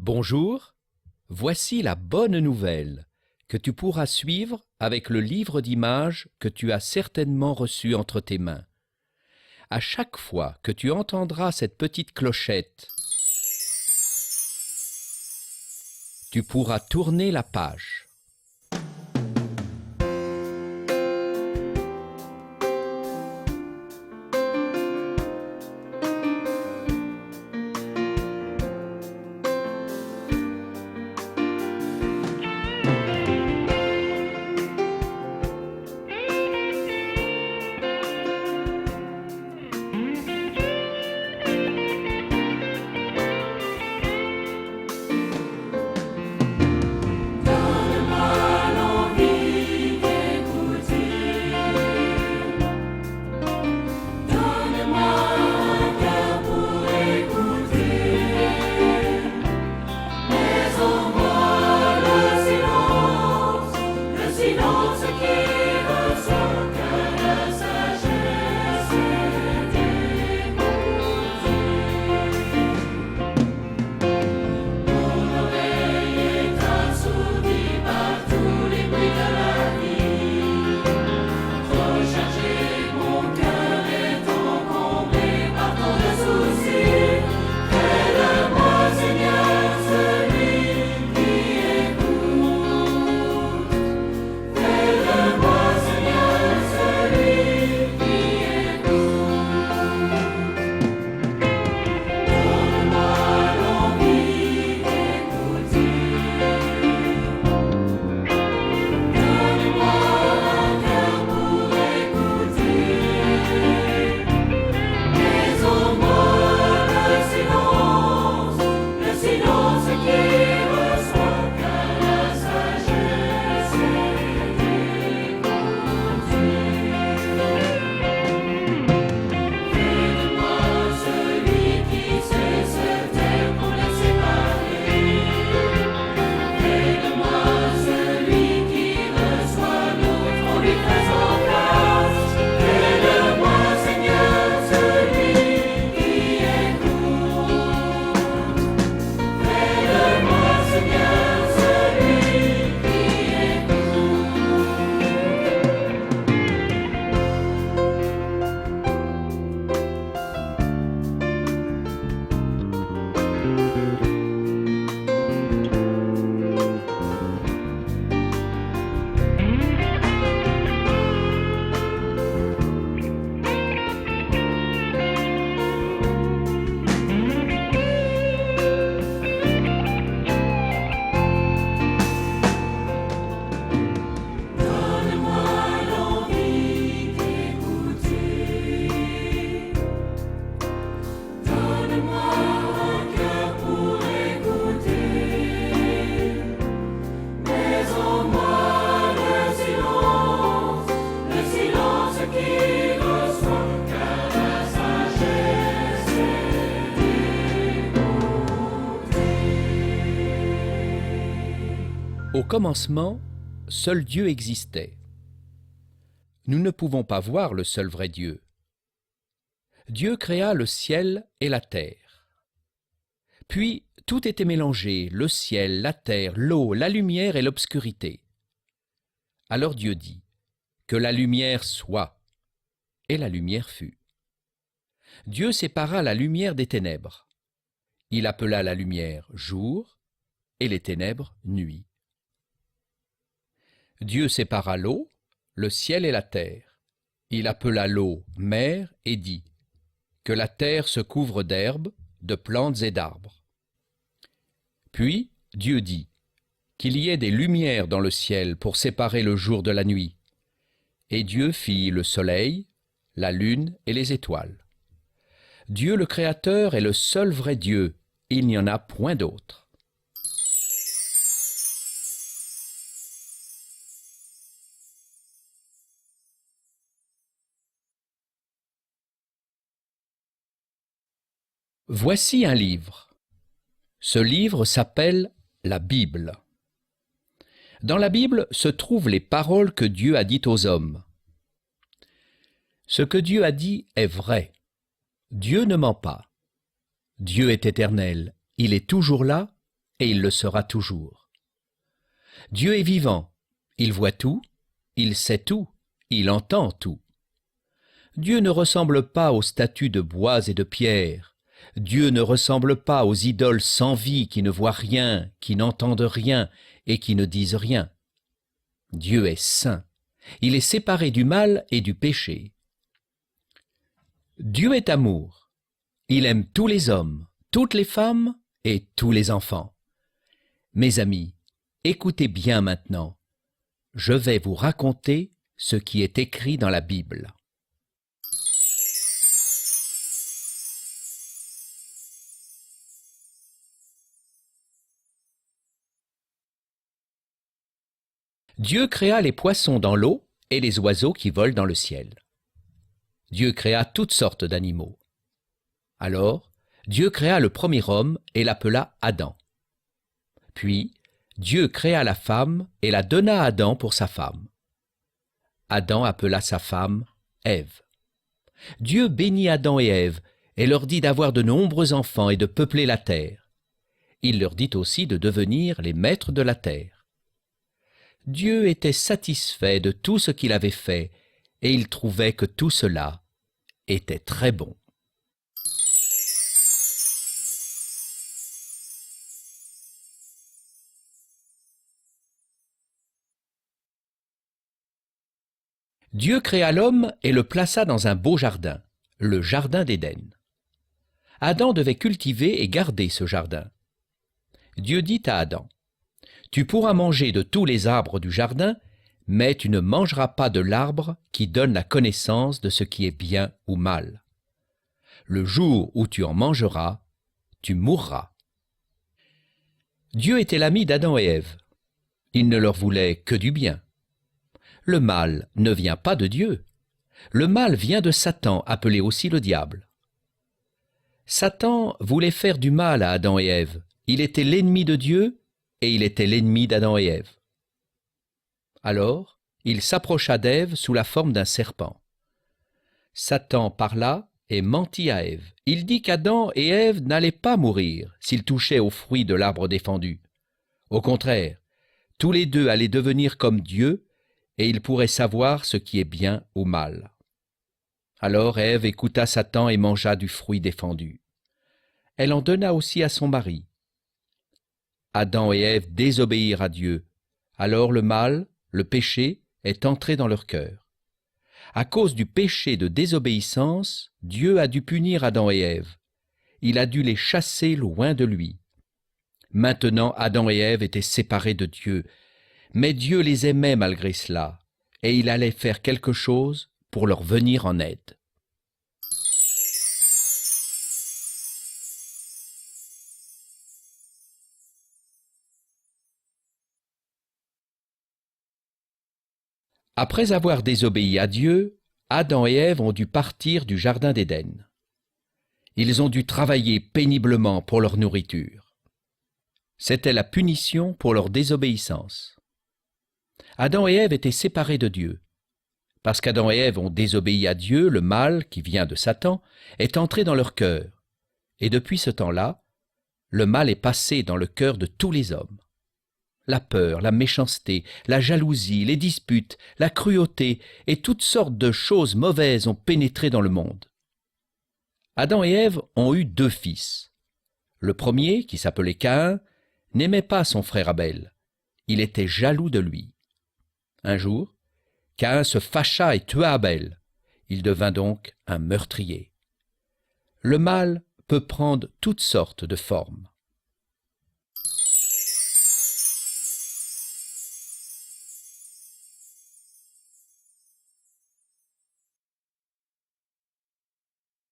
Bonjour, voici la bonne nouvelle que tu pourras suivre avec le livre d'images que tu as certainement reçu entre tes mains. À chaque fois que tu entendras cette petite clochette, tu pourras tourner la page. Au commencement, seul Dieu existait. Nous ne pouvons pas voir le seul vrai Dieu. Dieu créa le ciel et la terre. Puis tout était mélangé, le ciel, la terre, l'eau, la lumière et l'obscurité. Alors Dieu dit, « Que la lumière soit », et la lumière fut. Dieu sépara la lumière des ténèbres. Il appela la lumière jour et les ténèbres nuit. Dieu sépara l'eau, le ciel et la terre. Il appela l'eau mer et dit, « Que la terre se couvre d'herbes, de plantes et d'arbres. » Puis Dieu dit, « Qu'il y ait des lumières dans le ciel pour séparer le jour de la nuit. » Et Dieu fit le soleil, la lune et les étoiles. Dieu le Créateur est le seul vrai Dieu, il n'y en a point d'autre. Voici un livre. Ce livre s'appelle la Bible. Dans la Bible se trouvent les paroles que Dieu a dites aux hommes. Ce que Dieu a dit est vrai. Dieu ne ment pas. Dieu est éternel, il est toujours là et il le sera toujours. Dieu est vivant, il voit tout, il sait tout, il entend tout. Dieu ne ressemble pas aux statues de bois et de pierre. Dieu ne ressemble pas aux idoles sans vie qui ne voient rien, qui n'entendent rien et qui ne disent rien. Dieu est saint. Il est séparé du mal et du péché. Dieu est amour. Il aime tous les hommes, toutes les femmes et tous les enfants. Mes amis, écoutez bien maintenant. Je vais vous raconter ce qui est écrit dans la Bible. Dieu créa les poissons dans l'eau et les oiseaux qui volent dans le ciel. Dieu créa toutes sortes d'animaux. Alors, Dieu créa le premier homme et l'appela Adam. Puis, Dieu créa la femme et la donna à Adam pour sa femme. Adam appela sa femme Ève. Dieu bénit Adam et Ève et leur dit d'avoir de nombreux enfants et de peupler la terre. Il leur dit aussi de devenir les maîtres de la terre. Dieu était satisfait de tout ce qu'il avait fait et il trouvait que tout cela était très bon. Dieu créa l'homme et le plaça dans un beau jardin, le jardin d'Éden. Adam devait cultiver et garder ce jardin. Dieu dit à Adam: « Tu pourras manger de tous les arbres du jardin, mais tu ne mangeras pas de l'arbre qui donne la connaissance de ce qui est bien ou mal. Le jour où tu en mangeras, tu mourras. » Dieu était l'ami d'Adam et Ève. Il ne leur voulait que du bien. Le mal ne vient pas de Dieu. Le mal vient de Satan, appelé aussi le diable. Satan voulait faire du mal à Adam et Ève. Il était l'ennemi de Dieu et il était l'ennemi d'Adam et Ève. Alors, il s'approcha d'Ève sous la forme d'un serpent. Satan parla et mentit à Ève. Il dit qu'Adam et Ève n'allaient pas mourir s'ils touchaient aux fruits de l'arbre défendu. Au contraire, tous les deux allaient devenir comme Dieu et ils pourraient savoir ce qui est bien ou mal. Alors Ève écouta Satan et mangea du fruit défendu. Elle en donna aussi à son mari. Adam et Ève désobéirent à Dieu. Alors le mal, le péché, est entré dans leur cœur. À cause du péché de désobéissance, Dieu a dû punir Adam et Ève. Il a dû les chasser loin de lui. Maintenant, Adam et Ève étaient séparés de Dieu, mais Dieu les aimait malgré cela, et il allait faire quelque chose pour leur venir en aide. Après avoir désobéi à Dieu, Adam et Ève ont dû partir du jardin d'Éden. Ils ont dû travailler péniblement pour leur nourriture. C'était la punition pour leur désobéissance. Adam et Ève étaient séparés de Dieu. Parce qu'Adam et Ève ont désobéi à Dieu, le mal, qui vient de Satan, est entré dans leur cœur. Et depuis ce temps-là, le mal est passé dans le cœur de tous les hommes. La peur, la méchanceté, la jalousie, les disputes, la cruauté et toutes sortes de choses mauvaises ont pénétré dans le monde. Adam et Ève ont eu 2 fils. Le premier, qui s'appelait Caïn, n'aimait pas son frère Abel. Il était jaloux de lui. Un jour, Caïn se fâcha et tua Abel. Il devint donc un meurtrier. Le mal peut prendre toutes sortes de formes.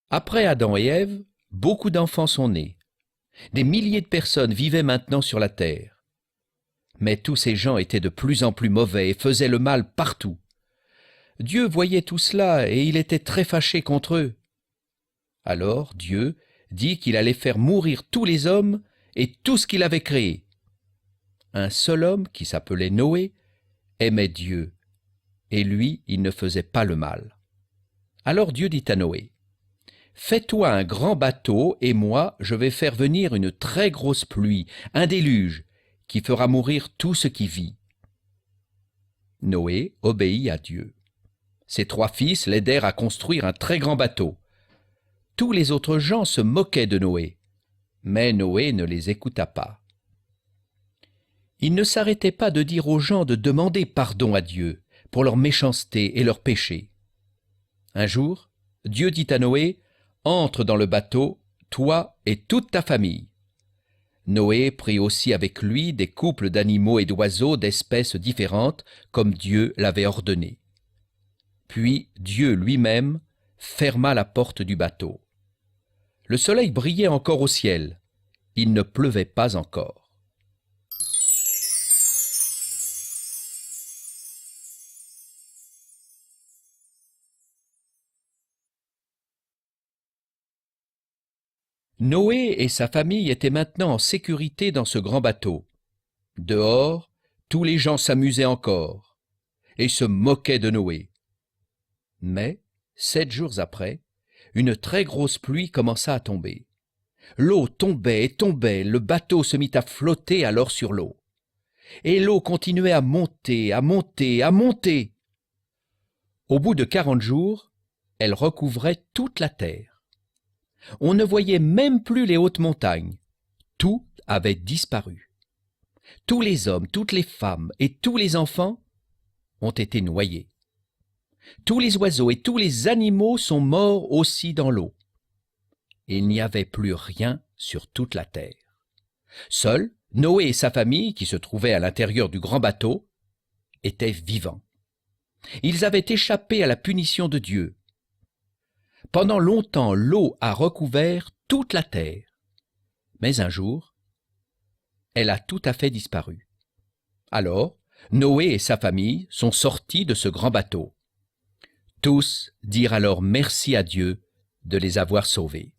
Après Adam et Ève, beaucoup d'enfants sont nés. Des milliers de personnes vivaient maintenant sur la terre. Mais tous ces gens étaient de plus en plus mauvais et faisaient le mal partout. Dieu voyait tout cela et il était très fâché contre eux. Alors Dieu dit qu'il allait faire mourir tous les hommes et tout ce qu'il avait créé. Un seul homme, qui s'appelait Noé, aimait Dieu, et lui, il ne faisait pas le mal. Alors Dieu dit à Noé: « Fais-toi un grand bateau, et moi je vais faire venir une très grosse pluie, un déluge, qui fera mourir tout ce qui vit. » Noé obéit à Dieu. Ses 3 fils l'aidèrent à construire un très grand bateau. Tous les autres gens se moquaient de Noé, mais Noé ne les écouta pas. Il ne s'arrêtait pas de dire aux gens de demander pardon à Dieu pour leur méchanceté et leurs péchés. Un jour, Dieu dit à Noé, « Entre dans le bateau, toi et toute ta famille. » Noé prit aussi avec lui des couples d'animaux et d'oiseaux d'espèces différentes, comme Dieu l'avait ordonné. Puis Dieu lui-même ferma la porte du bateau. Le soleil brillait encore au ciel. Il ne pleuvait pas encore. Noé et sa famille étaient maintenant en sécurité dans ce grand bateau. Dehors, tous les gens s'amusaient encore et se moquaient de Noé. Mais, 7 jours après, une très grosse pluie commença à tomber. L'eau tombait et tombait, le bateau se mit à flotter alors sur l'eau. Et l'eau continuait à monter, à monter, à monter. Au bout de 40 jours, elle recouvrait toute la terre. On ne voyait même plus les hautes montagnes. Tout avait disparu. Tous les hommes, toutes les femmes et tous les enfants ont été noyés. Tous les oiseaux et tous les animaux sont morts aussi dans l'eau. Il n'y avait plus rien sur toute la terre. Seuls Noé et sa famille, qui se trouvaient à l'intérieur du grand bateau, étaient vivants. Ils avaient échappé à la punition de Dieu. Pendant longtemps, l'eau a recouvert toute la terre. Mais un jour, elle a tout à fait disparu. Alors, Noé et sa famille sont sortis de ce grand bateau. Tous dirent alors merci à Dieu de les avoir sauvés.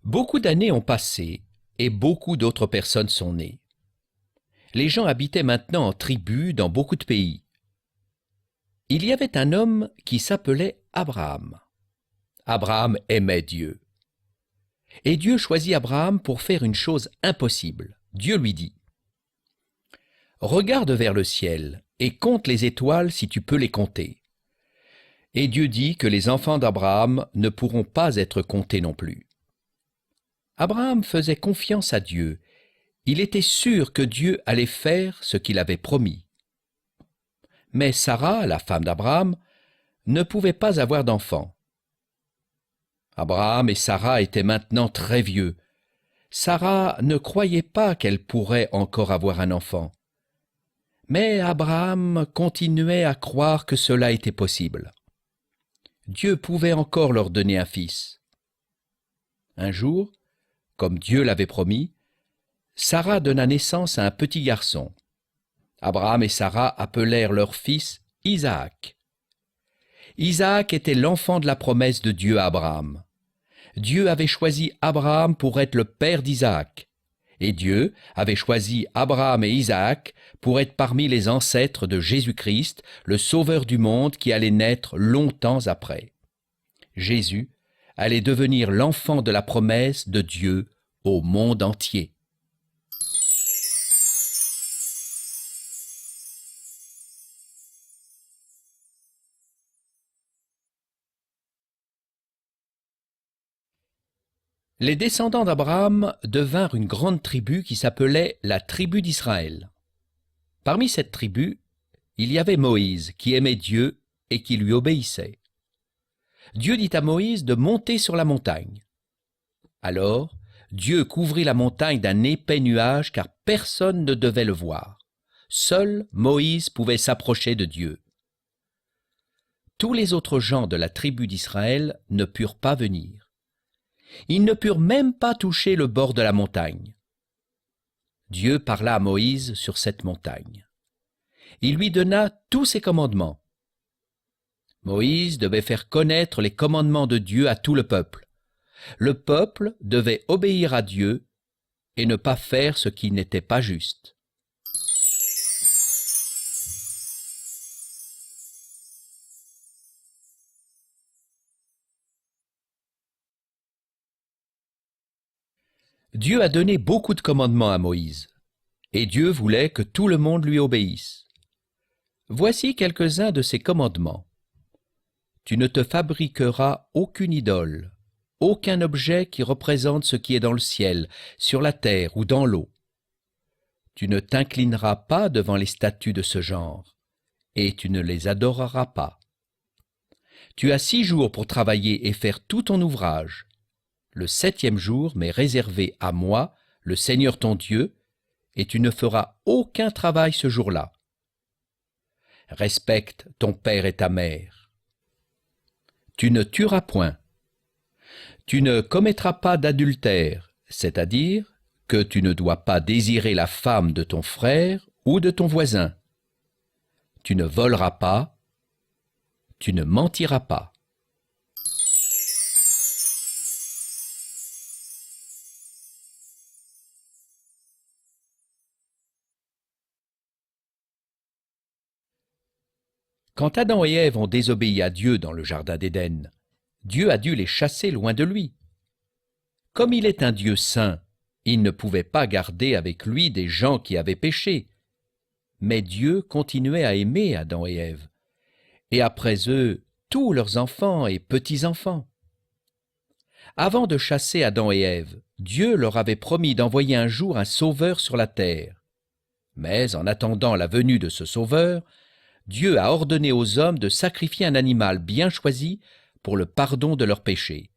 Beaucoup d'années ont passé et beaucoup d'autres personnes sont nées. Les gens habitaient maintenant en tribus dans beaucoup de pays. Il y avait un homme qui s'appelait Abraham. Abraham aimait Dieu. Et Dieu choisit Abraham pour faire une chose impossible. Dieu lui dit, « Regarde vers le ciel et compte les étoiles si tu peux les compter. » Et Dieu dit que les enfants d'Abraham ne pourront pas être comptés non plus. Abraham faisait confiance à Dieu. Il était sûr que Dieu allait faire ce qu'il avait promis. Mais Sarah, la femme d'Abraham, ne pouvait pas avoir d'enfant. Abraham et Sarah étaient maintenant très vieux. Sarah ne croyait pas qu'elle pourrait encore avoir un enfant. Mais Abraham continuait à croire que cela était possible. Dieu pouvait encore leur donner un fils. Un jour, comme Dieu l'avait promis, Sarah donna naissance à un petit garçon. Abraham et Sarah appelèrent leur fils Isaac. Isaac était l'enfant de la promesse de Dieu à Abraham. Dieu avait choisi Abraham pour être le père d'Isaac, et Dieu avait choisi Abraham et Isaac pour être parmi les ancêtres de Jésus-Christ, le Sauveur du monde qui allait naître longtemps après. Jésus allait devenir l'enfant de la promesse de Dieu au monde entier. Les descendants d'Abraham devinrent une grande tribu qui s'appelait la tribu d'Israël. Parmi cette tribu, il y avait Moïse qui aimait Dieu et qui lui obéissait. Dieu dit à Moïse de monter sur la montagne. Alors, Dieu couvrit la montagne d'un épais nuage car personne ne devait le voir. Seul Moïse pouvait s'approcher de Dieu. Tous les autres gens de la tribu d'Israël ne purent pas venir. Ils ne purent même pas toucher le bord de la montagne. Dieu parla à Moïse sur cette montagne. Il lui donna tous ses commandements. Moïse devait faire connaître les commandements de Dieu à tout le peuple. Le peuple devait obéir à Dieu et ne pas faire ce qui n'était pas juste. Dieu a donné beaucoup de commandements à Moïse, et Dieu voulait que tout le monde lui obéisse. Voici quelques-uns de ces commandements. Tu ne te fabriqueras aucune idole, aucun objet qui représente ce qui est dans le ciel, sur la terre ou dans l'eau. Tu ne t'inclineras pas devant les statues de ce genre, et tu ne les adoreras pas. Tu as 6 jours pour travailler et faire tout ton ouvrage. Le 7e jour m'est réservé à moi, le Seigneur ton Dieu, et tu ne feras aucun travail ce jour-là. Respecte ton père et ta mère. Tu ne tueras point. Tu ne commettras pas d'adultère, c'est-à-dire que tu ne dois pas désirer la femme de ton frère ou de ton voisin. Tu ne voleras pas. Tu ne mentiras pas. Quand Adam et Ève ont désobéi à Dieu dans le jardin d'Éden, Dieu a dû les chasser loin de lui. Comme il est un Dieu saint, il ne pouvait pas garder avec lui des gens qui avaient péché. Mais Dieu continuait à aimer Adam et Ève, et après eux, tous leurs enfants et petits-enfants. Avant de chasser Adam et Ève, Dieu leur avait promis d'envoyer un jour un sauveur sur la terre. Mais en attendant la venue de ce sauveur, Dieu a ordonné aux hommes de sacrifier un animal bien choisi pour le pardon de leurs péchés.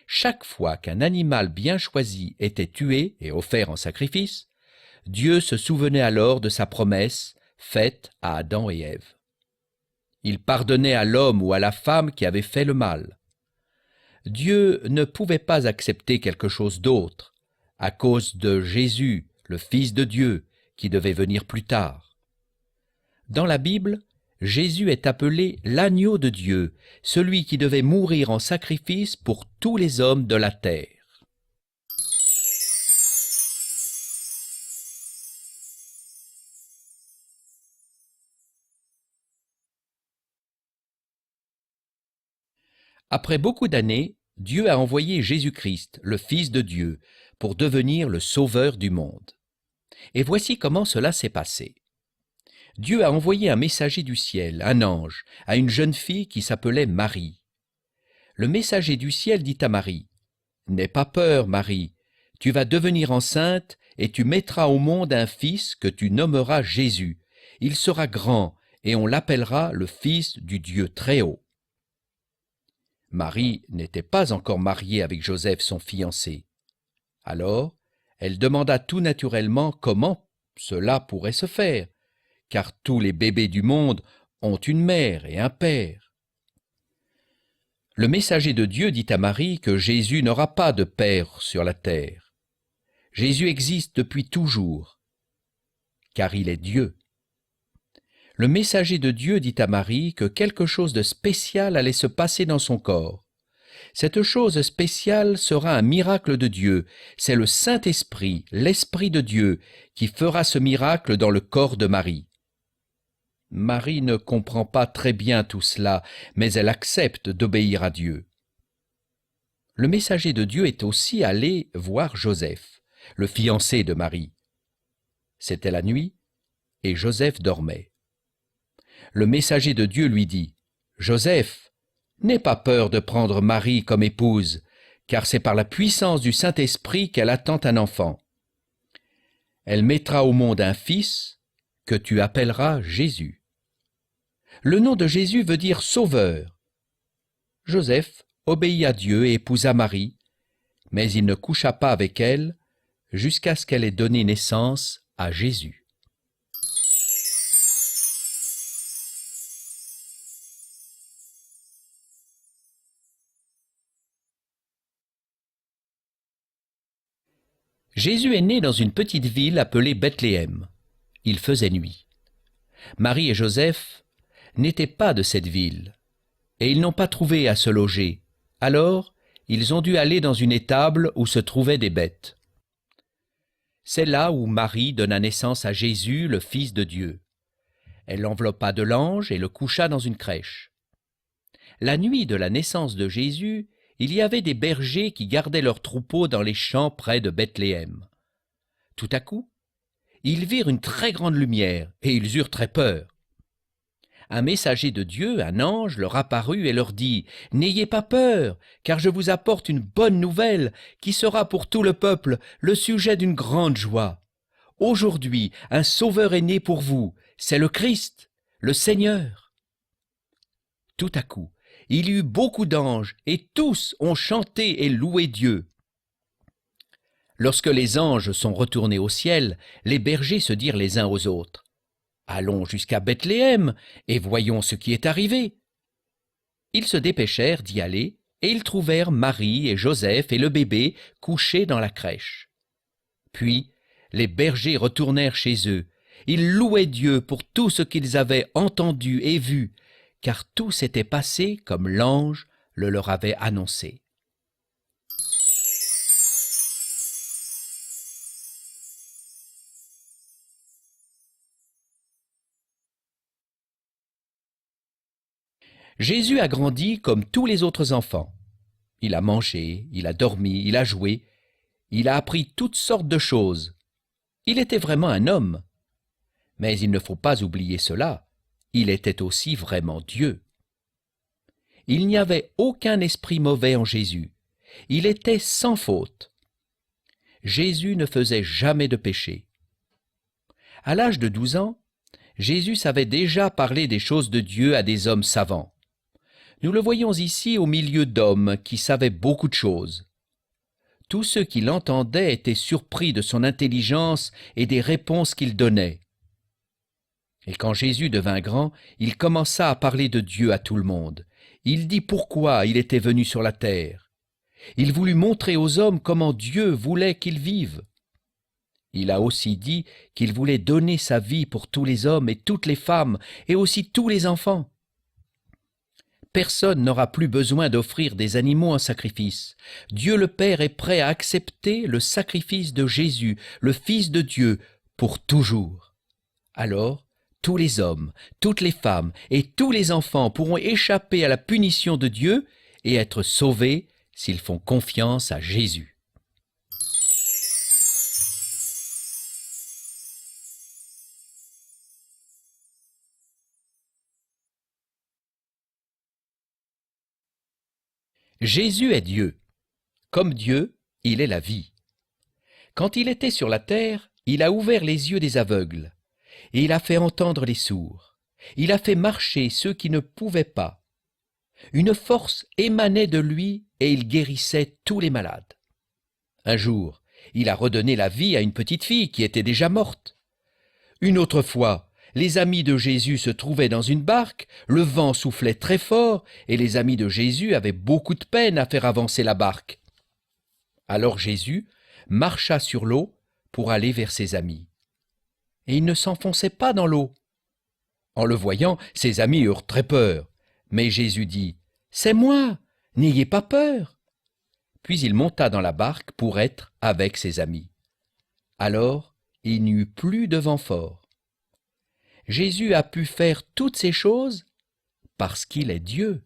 Chaque fois qu'un animal bien choisi était tué et offert en sacrifice, Dieu se souvenait alors de sa promesse faite à Adam et Ève. Il pardonnait à l'homme ou à la femme qui avait fait le mal. Dieu ne pouvait pas accepter quelque chose d'autre, à cause de Jésus, le Fils de Dieu, qui devait venir plus tard. Dans la Bible, Jésus est appelé l'agneau de Dieu, celui qui devait mourir en sacrifice pour tous les hommes de la terre. Après beaucoup d'années, Dieu a envoyé Jésus-Christ, le Fils de Dieu, pour devenir le Sauveur du monde. Et voici comment cela s'est passé. Dieu a envoyé un messager du ciel, un ange, à une jeune fille qui s'appelait Marie. Le messager du ciel dit à Marie, « N'aie pas peur, Marie, tu vas devenir enceinte et tu mettras au monde un fils que tu nommeras Jésus. Il sera grand et on l'appellera le Fils du Dieu Très-Haut. » Marie n'était pas encore mariée avec Joseph, son fiancé. Alors, elle demanda tout naturellement comment cela pourrait se faire, car tous les bébés du monde ont une mère et un père. Le messager de Dieu dit à Marie que Jésus n'aura pas de père sur la terre. Jésus existe depuis toujours, car il est Dieu. Le messager de Dieu dit à Marie que quelque chose de spécial allait se passer dans son corps. Cette chose spéciale sera un miracle de Dieu. C'est le Saint-Esprit, l'Esprit de Dieu, qui fera ce miracle dans le corps de Marie. Marie ne comprend pas très bien tout cela, mais elle accepte d'obéir à Dieu. Le messager de Dieu est aussi allé voir Joseph, le fiancé de Marie. C'était la nuit, et Joseph dormait. Le messager de Dieu lui dit, « Joseph, n'aie pas peur de prendre Marie comme épouse, car c'est par la puissance du Saint-Esprit qu'elle attend un enfant. Elle mettra au monde un fils que tu appelleras Jésus. Le nom de Jésus veut dire sauveur. » Joseph obéit à Dieu et épousa Marie, mais il ne coucha pas avec elle jusqu'à ce qu'elle ait donné naissance à Jésus. Jésus est né dans une petite ville appelée Bethléem. Il faisait nuit. Marie et Joseph n'étaient pas de cette ville, et ils n'ont pas trouvé à se loger. Alors, ils ont dû aller dans une étable où se trouvaient des bêtes. C'est là où Marie donna naissance à Jésus, le Fils de Dieu. Elle l'enveloppa de l'ange et le coucha dans une crèche. La nuit de la naissance de Jésus, il y avait des bergers qui gardaient leurs troupeaux dans les champs près de Bethléem. Tout à coup, ils virent une très grande lumière et ils eurent très peur. Un messager de Dieu, un ange, leur apparut et leur dit « N'ayez pas peur, car je vous apporte une bonne nouvelle qui sera pour tout le peuple le sujet d'une grande joie. Aujourd'hui, un sauveur est né pour vous, c'est le Christ, le Seigneur. » Tout à coup, il y eut beaucoup d'anges et tous ont chanté et loué Dieu. Lorsque les anges sont retournés au ciel, les bergers se dirent les uns aux autres « Allons jusqu'à Bethléem et voyons ce qui est arrivé. » Ils se dépêchèrent d'y aller et ils trouvèrent Marie et Joseph et le bébé couchés dans la crèche. Puis les bergers retournèrent chez eux. Ils louaient Dieu pour tout ce qu'ils avaient entendu et vu, car tout s'était passé comme l'ange le leur avait annoncé. Jésus a grandi comme tous les autres enfants. Il a mangé, il a dormi, il a joué, il a appris toutes sortes de choses. Il était vraiment un homme. Mais il ne faut pas oublier cela, il était aussi vraiment Dieu. Il n'y avait aucun esprit mauvais en Jésus. Il était sans faute. Jésus ne faisait jamais de péché. À l'âge de 12 ans, Jésus savait déjà parler des choses de Dieu à des hommes savants. Nous le voyons ici au milieu d'hommes qui savaient beaucoup de choses. Tous ceux qui l'entendaient étaient surpris de son intelligence et des réponses qu'il donnait. Et quand Jésus devint grand, il commença à parler de Dieu à tout le monde. Il dit pourquoi il était venu sur la terre. Il voulut montrer aux hommes comment Dieu voulait qu'ils vivent. Il a aussi dit qu'il voulait donner sa vie pour tous les hommes et toutes les femmes et aussi tous les enfants. Personne n'aura plus besoin d'offrir des animaux en sacrifice. Dieu le Père est prêt à accepter le sacrifice de Jésus, le Fils de Dieu, pour toujours. Alors, tous les hommes, toutes les femmes et tous les enfants pourront échapper à la punition de Dieu et être sauvés s'ils font confiance à Jésus. Jésus est Dieu. Comme Dieu, il est la vie. Quand il était sur la terre, il a ouvert les yeux des aveugles, et il a fait entendre les sourds. Il a fait marcher ceux qui ne pouvaient pas. Une force émanait de lui et il guérissait tous les malades. Un jour, il a redonné la vie à une petite fille qui était déjà morte. Une autre fois, les amis de Jésus se trouvaient dans une barque, le vent soufflait très fort et les amis de Jésus avaient beaucoup de peine à faire avancer la barque. Alors Jésus marcha sur l'eau pour aller vers ses amis. Et il ne s'enfonçait pas dans l'eau. En le voyant, ses amis eurent très peur. Mais Jésus dit « C'est moi, n'ayez pas peur !» Puis il monta dans la barque pour être avec ses amis. Alors il n'y eut plus de vent fort. Jésus a pu faire toutes ces choses parce qu'il est Dieu.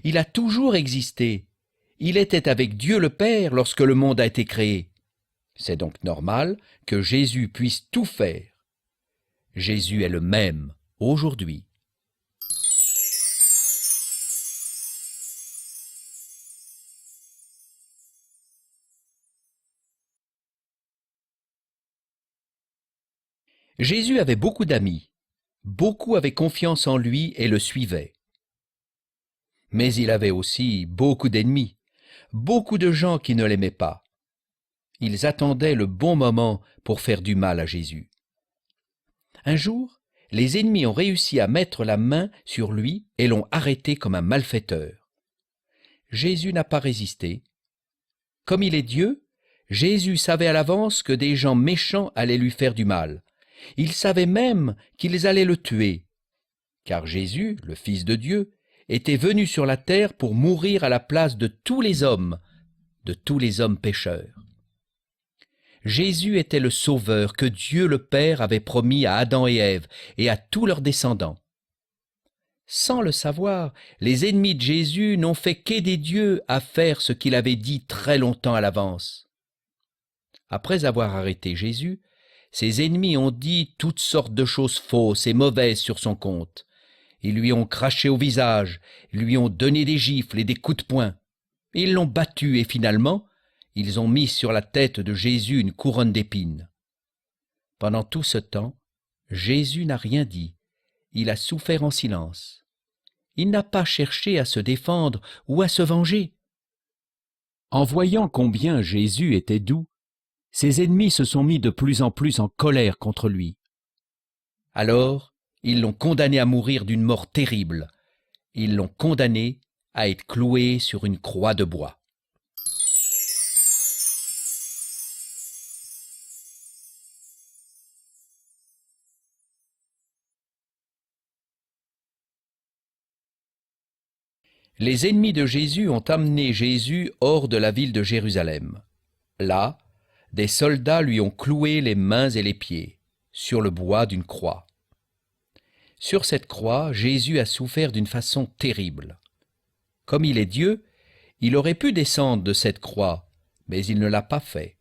Il a toujours existé. Il était avec Dieu le Père lorsque le monde a été créé. C'est donc normal que Jésus puisse tout faire. Jésus est le même aujourd'hui. Jésus avait beaucoup d'amis. Beaucoup avaient confiance en lui et le suivaient. Mais il avait aussi beaucoup d'ennemis, beaucoup de gens qui ne l'aimaient pas. Ils attendaient le bon moment pour faire du mal à Jésus. Un jour, les ennemis ont réussi à mettre la main sur lui et l'ont arrêté comme un malfaiteur. Jésus n'a pas résisté. Comme il est Dieu, Jésus savait à l'avance que des gens méchants allaient lui faire du mal. Il savait même qu'ils allaient le tuer, car Jésus, le Fils de Dieu, était venu sur la terre pour mourir à la place de tous les hommes pécheurs. Jésus était le Sauveur que Dieu le Père avait promis à Adam et Ève et à tous leurs descendants. Sans le savoir, les ennemis de Jésus n'ont fait qu'aider Dieu à faire ce qu'il avait dit très longtemps à l'avance. Après avoir arrêté Jésus, ses ennemis ont dit toutes sortes de choses fausses et mauvaises sur son compte. Ils lui ont craché au visage, lui ont donné des gifles et des coups de poing. Ils l'ont battu et finalement, ils ont mis sur la tête de Jésus une couronne d'épines. Pendant tout ce temps, Jésus n'a rien dit. Il a souffert en silence. Il n'a pas cherché à se défendre ou à se venger. En voyant combien Jésus était doux, ses ennemis se sont mis de plus en plus en colère contre lui. Alors, ils l'ont condamné à mourir d'une mort terrible. Ils l'ont condamné à être cloué sur une croix de bois. Les ennemis de Jésus ont amené Jésus hors de la ville de Jérusalem. Là, des soldats lui ont cloué les mains et les pieds, sur le bois d'une croix. Sur cette croix, Jésus a souffert d'une façon terrible. Comme il est Dieu, il aurait pu descendre de cette croix, mais il ne l'a pas fait.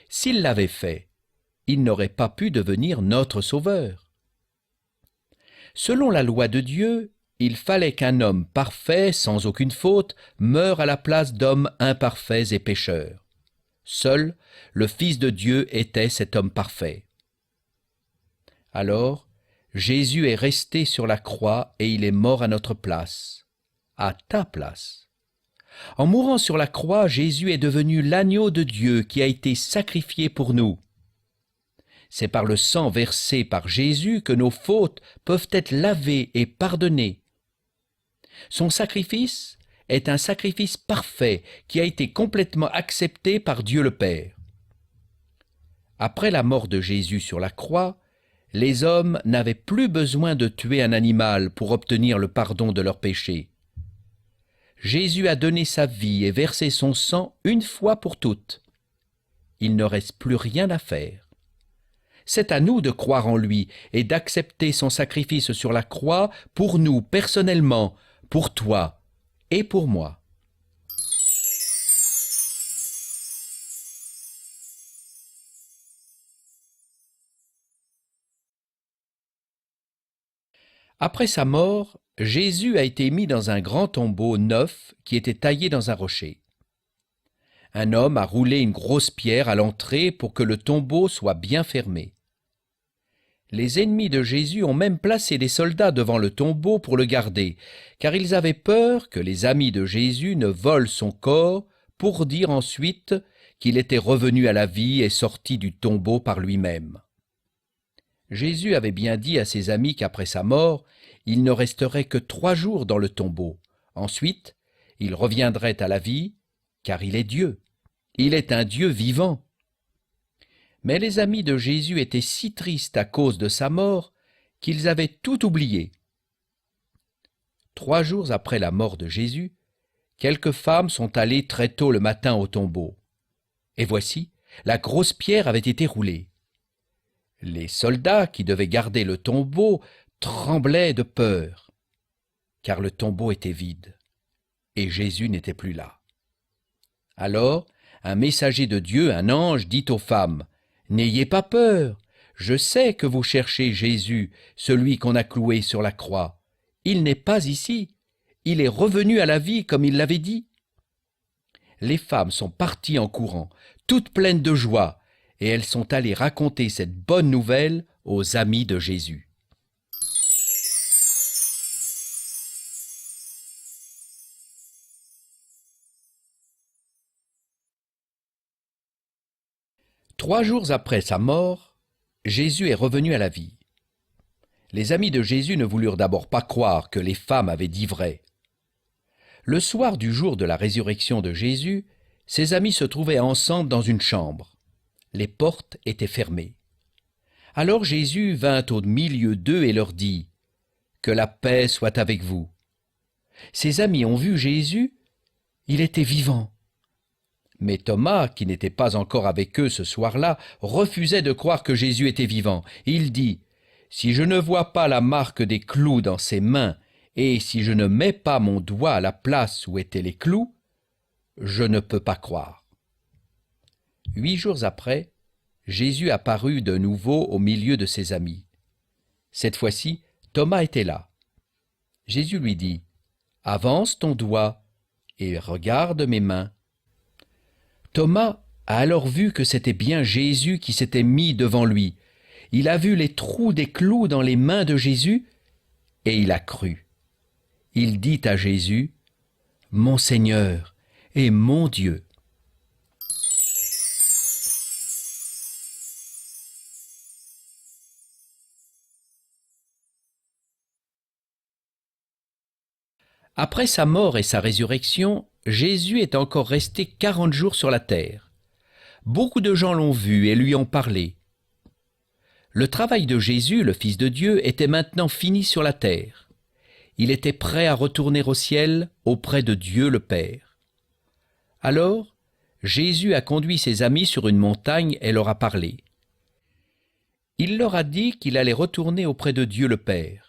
S'il l'avait fait, il n'aurait pas pu devenir notre Sauveur. Selon la loi de Dieu, il fallait qu'un homme parfait, sans aucune faute, meure à la place d'hommes imparfaits et pécheurs. Seul le Fils de Dieu était cet homme parfait. Alors, Jésus est resté sur la croix et il est mort à notre place, à ta place. En mourant sur la croix, Jésus est devenu l'agneau de Dieu qui a été sacrifié pour nous. C'est par le sang versé par Jésus que nos fautes peuvent être lavées et pardonnées. Son sacrifice est un sacrifice parfait qui a été complètement accepté par Dieu le Père. Après la mort de Jésus sur la croix, les hommes n'avaient plus besoin de tuer un animal pour obtenir le pardon de leurs péchés. Jésus a donné sa vie et versé son sang une fois pour toutes. Il ne reste plus rien à faire. C'est à nous de croire en lui et d'accepter son sacrifice sur la croix pour nous personnellement, pour toi et pour moi. Après sa mort, Jésus a été mis dans un grand tombeau neuf qui était taillé dans un rocher. Un homme a roulé une grosse pierre à l'entrée pour que le tombeau soit bien fermé. Les ennemis de Jésus ont même placé des soldats devant le tombeau pour le garder, car ils avaient peur que les amis de Jésus ne volent son corps pour dire ensuite qu'il était revenu à la vie et sorti du tombeau par lui-même. Jésus avait bien dit à ses amis qu'après sa mort, il ne resterait que 3 jours dans le tombeau. Ensuite, il reviendrait à la vie, car il est Dieu. Il est un Dieu vivant. Mais les amis de Jésus étaient si tristes à cause de sa mort qu'ils avaient tout oublié. 3 jours après la mort de Jésus, quelques femmes sont allées très tôt le matin au tombeau. Et voici, la grosse pierre avait été roulée. Les soldats qui devaient garder le tombeau tremblaient de peur, car le tombeau était vide, et Jésus n'était plus là. Alors, un messager de Dieu, un ange, dit aux femmes, « N'ayez pas peur, je sais que vous cherchez Jésus, celui qu'on a cloué sur la croix. Il n'est pas ici, il est revenu à la vie comme il l'avait dit. » Les femmes sont parties en courant, toutes pleines de joie, et elles sont allées raconter cette bonne nouvelle aux amis de Jésus. Trois jours après sa mort, Jésus est revenu à la vie. Les amis de Jésus ne voulurent d'abord pas croire que les femmes avaient dit vrai. Le soir du jour de la résurrection de Jésus, ses amis se trouvaient ensemble dans une chambre. Les portes étaient fermées. Alors Jésus vint au milieu d'eux et leur dit « Que la paix soit avec vous ». Ses amis ont vu Jésus, il était vivant. Mais Thomas, qui n'était pas encore avec eux ce soir-là, refusait de croire que Jésus était vivant. Il dit « Si je ne vois pas la marque des clous dans ses mains, et si je ne mets pas mon doigt à la place où étaient les clous, je ne peux pas croire. » 8 jours après, Jésus apparut de nouveau au milieu de ses amis. Cette fois-ci, Thomas était là. Jésus lui dit « Avance ton doigt et regarde mes mains. » Thomas a alors vu que c'était bien Jésus qui s'était mis devant lui. Il a vu les trous des clous dans les mains de Jésus et il a cru. Il dit à Jésus « Mon Seigneur et mon Dieu !» Après sa mort et sa résurrection, Jésus est encore resté 40 jours sur la terre. Beaucoup de gens l'ont vu et lui ont parlé. Le travail de Jésus, le Fils de Dieu, était maintenant fini sur la terre. Il était prêt à retourner au ciel auprès de Dieu le Père. Alors, Jésus a conduit ses amis sur une montagne et leur a parlé. Il leur a dit qu'il allait retourner auprès de Dieu le Père.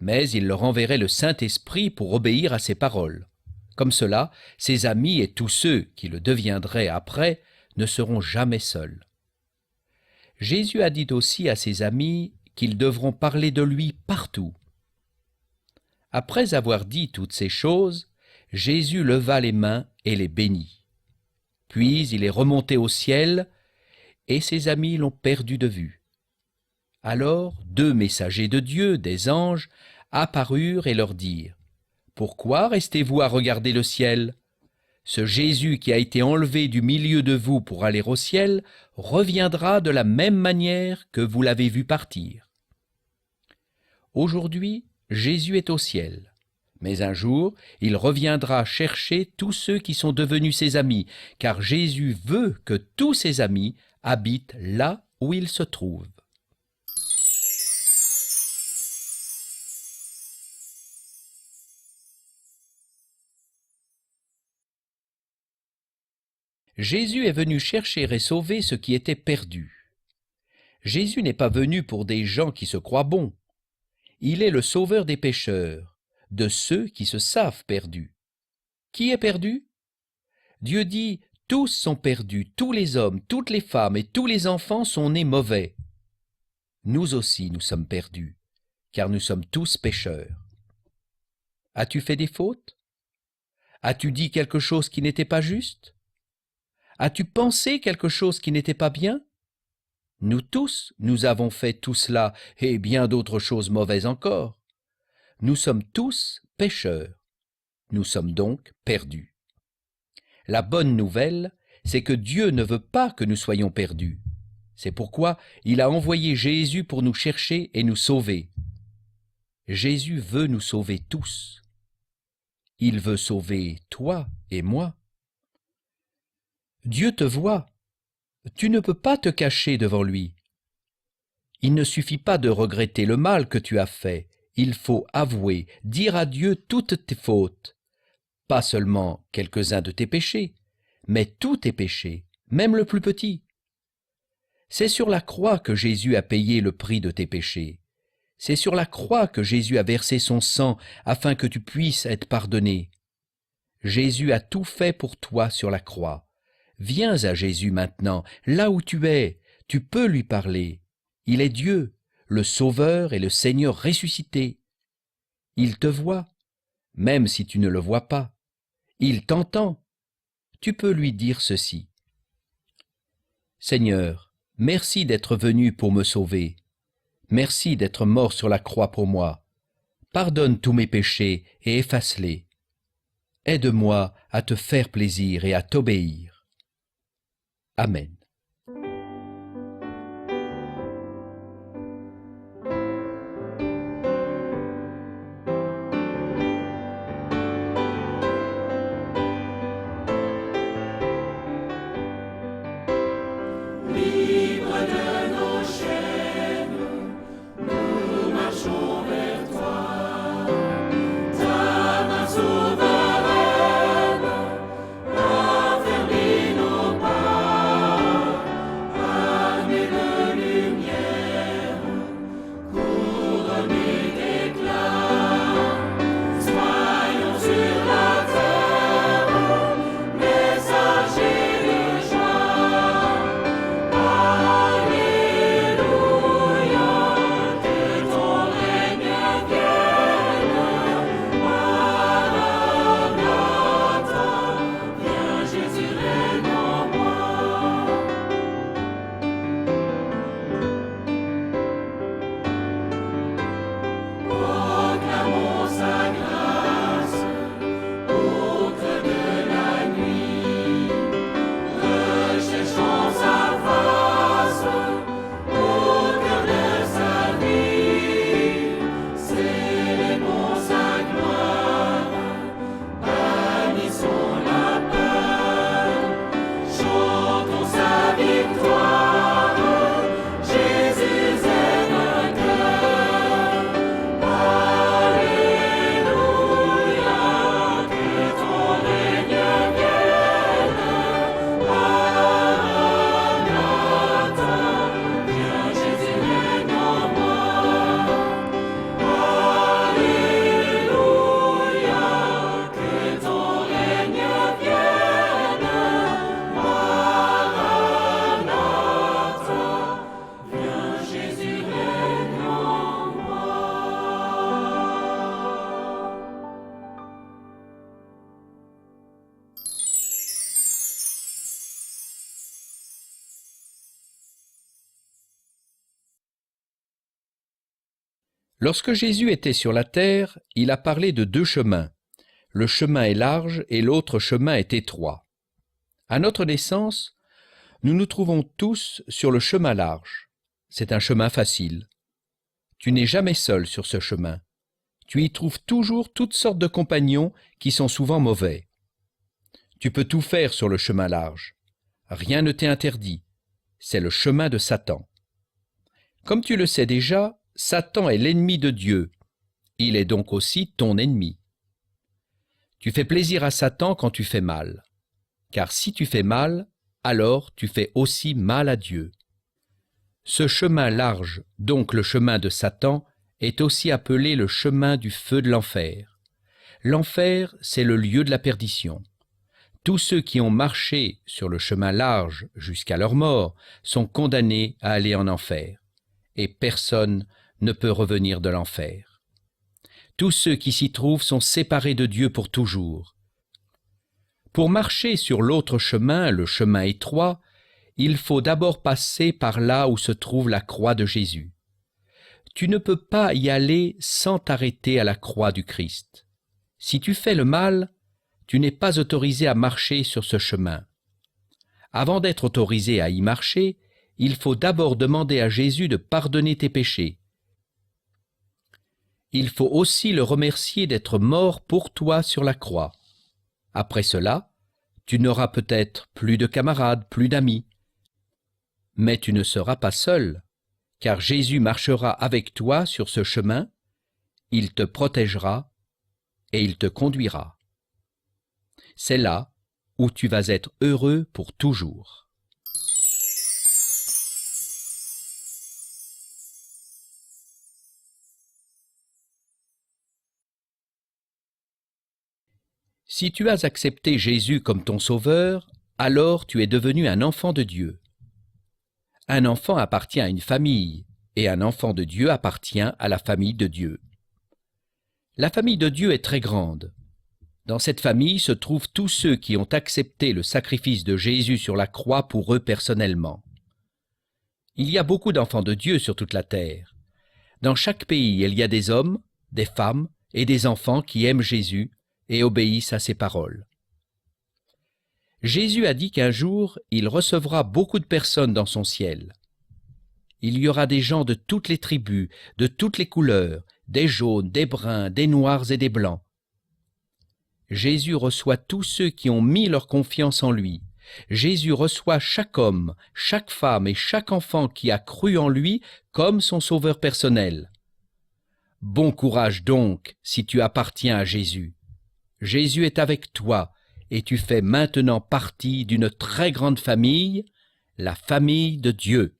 Mais il leur enverrait le Saint-Esprit pour obéir à ses paroles. Comme cela, ses amis et tous ceux qui le deviendraient après ne seront jamais seuls. Jésus a dit aussi à ses amis qu'ils devront parler de lui partout. Après avoir dit toutes ces choses, Jésus leva les mains et les bénit. Puis il est remonté au ciel et ses amis l'ont perdu de vue. Alors 2 messagers de Dieu, des anges, apparurent et leur dirent « Pourquoi restez-vous à regarder le ciel ? Ce Jésus qui a été enlevé du milieu de vous pour aller au ciel reviendra de la même manière que vous l'avez vu partir. » Aujourd'hui, Jésus est au ciel. Mais un jour, il reviendra chercher tous ceux qui sont devenus ses amis, car Jésus veut que tous ses amis habitent là où il se trouve. Jésus est venu chercher et sauver ce qui était perdu. Jésus n'est pas venu pour des gens qui se croient bons. Il est le sauveur des pécheurs, de ceux qui se savent perdus. Qui est perdu? Dieu dit « Tous sont perdus, tous les hommes, toutes les femmes et tous les enfants sont nés mauvais. » Nous aussi nous sommes perdus, car nous sommes tous pécheurs. As-tu fait des fautes? As-tu dit quelque chose qui n'était pas juste? As-tu pensé quelque chose qui n'était pas bien? Nous tous, nous avons fait tout cela et bien d'autres choses mauvaises encore. Nous sommes tous pécheurs. Nous sommes donc perdus. La bonne nouvelle, c'est que Dieu ne veut pas que nous soyons perdus. C'est pourquoi il a envoyé Jésus pour nous chercher et nous sauver. Jésus veut nous sauver tous. Il veut sauver toi et moi. Dieu te voit. Tu ne peux pas te cacher devant lui. Il ne suffit pas de regretter le mal que tu as fait. Il faut avouer, dire à Dieu toutes tes fautes. Pas seulement quelques-uns de tes péchés, mais tous tes péchés, même le plus petit. C'est sur la croix que Jésus a payé le prix de tes péchés. C'est sur la croix que Jésus a versé son sang afin que tu puisses être pardonné. Jésus a tout fait pour toi sur la croix. Viens à Jésus maintenant, là où tu es, tu peux lui parler. Il est Dieu, le Sauveur et le Seigneur ressuscité. Il te voit, même si tu ne le vois pas. Il t'entend. Tu peux lui dire ceci. Seigneur, merci d'être venu pour me sauver. Merci d'être mort sur la croix pour moi. Pardonne tous mes péchés et efface-les. Aide-moi à te faire plaisir et à t'obéir. Amen. Ta main souveraine, enfermée Lorsque Jésus était sur la terre, il a parlé de deux chemins. Le chemin est large et l'autre chemin est étroit. À notre naissance, nous nous trouvons tous sur le chemin large. C'est un chemin facile. Tu n'es jamais seul sur ce chemin. Tu y trouves toujours toutes sortes de compagnons qui sont souvent mauvais. Tu peux tout faire sur le chemin large. Rien ne t'est interdit. C'est le chemin de Satan. Comme tu le sais déjà, Satan est l'ennemi de Dieu. Il est donc aussi ton ennemi. Tu fais plaisir à Satan quand tu fais mal. Car si tu fais mal, alors tu fais aussi mal à Dieu. Ce chemin large, donc le chemin de Satan, est aussi appelé le chemin du feu de l'enfer. L'enfer, c'est le lieu de la perdition. Tous ceux qui ont marché sur le chemin large jusqu'à leur mort sont condamnés à aller en enfer, et personne ne peut revenir de l'enfer. Tous ceux qui s'y trouvent sont séparés de Dieu pour toujours. Pour marcher sur l'autre chemin, le chemin étroit, il faut d'abord passer par là où se trouve la croix de Jésus. Tu ne peux pas y aller sans t'arrêter à la croix du Christ. Si tu fais le mal, tu n'es pas autorisé à marcher sur ce chemin. Avant d'être autorisé à y marcher, il faut d'abord demander à Jésus de pardonner tes péchés. Il faut aussi le remercier d'être mort pour toi sur la croix. Après cela, tu n'auras peut-être plus de camarades, plus d'amis. Mais tu ne seras pas seul, car Jésus marchera avec toi sur ce chemin, il te protégera et il te conduira. C'est là où tu vas être heureux pour toujours. Si tu as accepté Jésus comme ton sauveur, alors tu es devenu un enfant de Dieu. Un enfant appartient à une famille, et un enfant de Dieu appartient à la famille de Dieu. La famille de Dieu est très grande. Dans cette famille se trouvent tous ceux qui ont accepté le sacrifice de Jésus sur la croix pour eux personnellement. Il y a beaucoup d'enfants de Dieu sur toute la terre. Dans chaque pays, il y a des hommes, des femmes et des enfants qui aiment Jésus et obéissent à ses paroles. Jésus a dit qu'un jour, il recevra beaucoup de personnes dans son ciel. Il y aura des gens de toutes les tribus, de toutes les couleurs, des jaunes, des bruns, des noirs et des blancs. Jésus reçoit tous ceux qui ont mis leur confiance en lui. Jésus reçoit chaque homme, chaque femme et chaque enfant qui a cru en lui comme son sauveur personnel. Bon courage donc si tu appartiens à Jésus. Jésus est avec toi et tu fais maintenant partie d'une très grande famille, la famille de Dieu.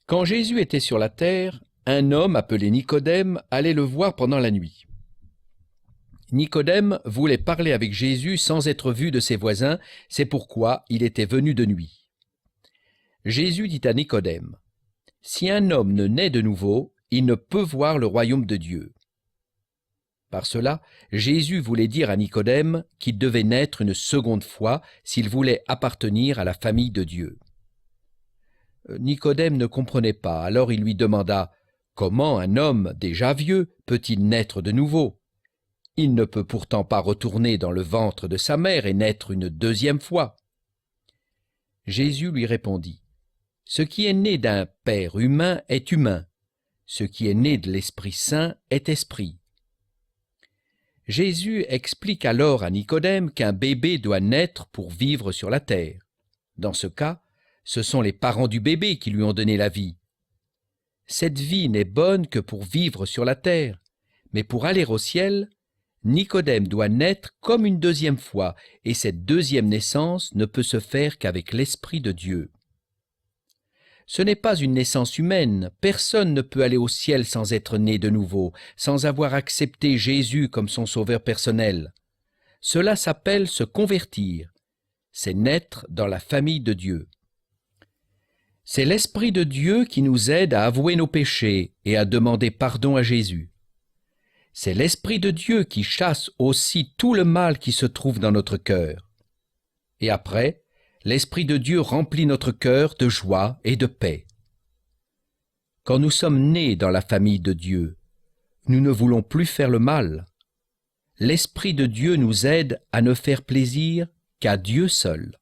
Quand Jésus était sur la terre, un homme appelé Nicodème allait le voir pendant la nuit. Nicodème voulait parler avec Jésus sans être vu de ses voisins, c'est pourquoi il était venu de nuit. Jésus dit à Nicodème, « Si un homme ne naît de nouveau, il ne peut voir le royaume de Dieu. » Par cela, Jésus voulait dire à Nicodème qu'il devait naître une seconde fois s'il voulait appartenir à la famille de Dieu. Nicodème ne comprenait pas, alors il lui demanda « Comment un homme déjà vieux peut-il naître de nouveau? Il ne peut pourtant pas retourner dans le ventre de sa mère et naître une deuxième fois. » Jésus lui répondit « Ce qui est né d'un père humain est humain, ce qui est né de l'Esprit Saint est esprit. » Jésus explique alors à Nicodème qu'un bébé doit naître pour vivre sur la terre. Dans ce cas, ce sont les parents du bébé qui lui ont donné la vie. Cette vie n'est bonne que pour vivre sur la terre, mais pour aller au ciel, Nicodème doit naître comme une deuxième fois, et cette deuxième naissance ne peut se faire qu'avec l'Esprit de Dieu. Ce n'est pas une naissance humaine, personne ne peut aller au ciel sans être né de nouveau, sans avoir accepté Jésus comme son sauveur personnel. Cela s'appelle se convertir, c'est naître dans la famille de Dieu. C'est l'Esprit de Dieu qui nous aide à avouer nos péchés et à demander pardon à Jésus. c'est l'Esprit de Dieu qui chasse aussi tout le mal qui se trouve dans notre cœur. Et après, l'Esprit de Dieu remplit notre cœur de joie et de paix. Quand nous sommes nés dans la famille de Dieu, nous ne voulons plus faire le mal. L'Esprit de Dieu nous aide à ne faire plaisir qu'à Dieu seul.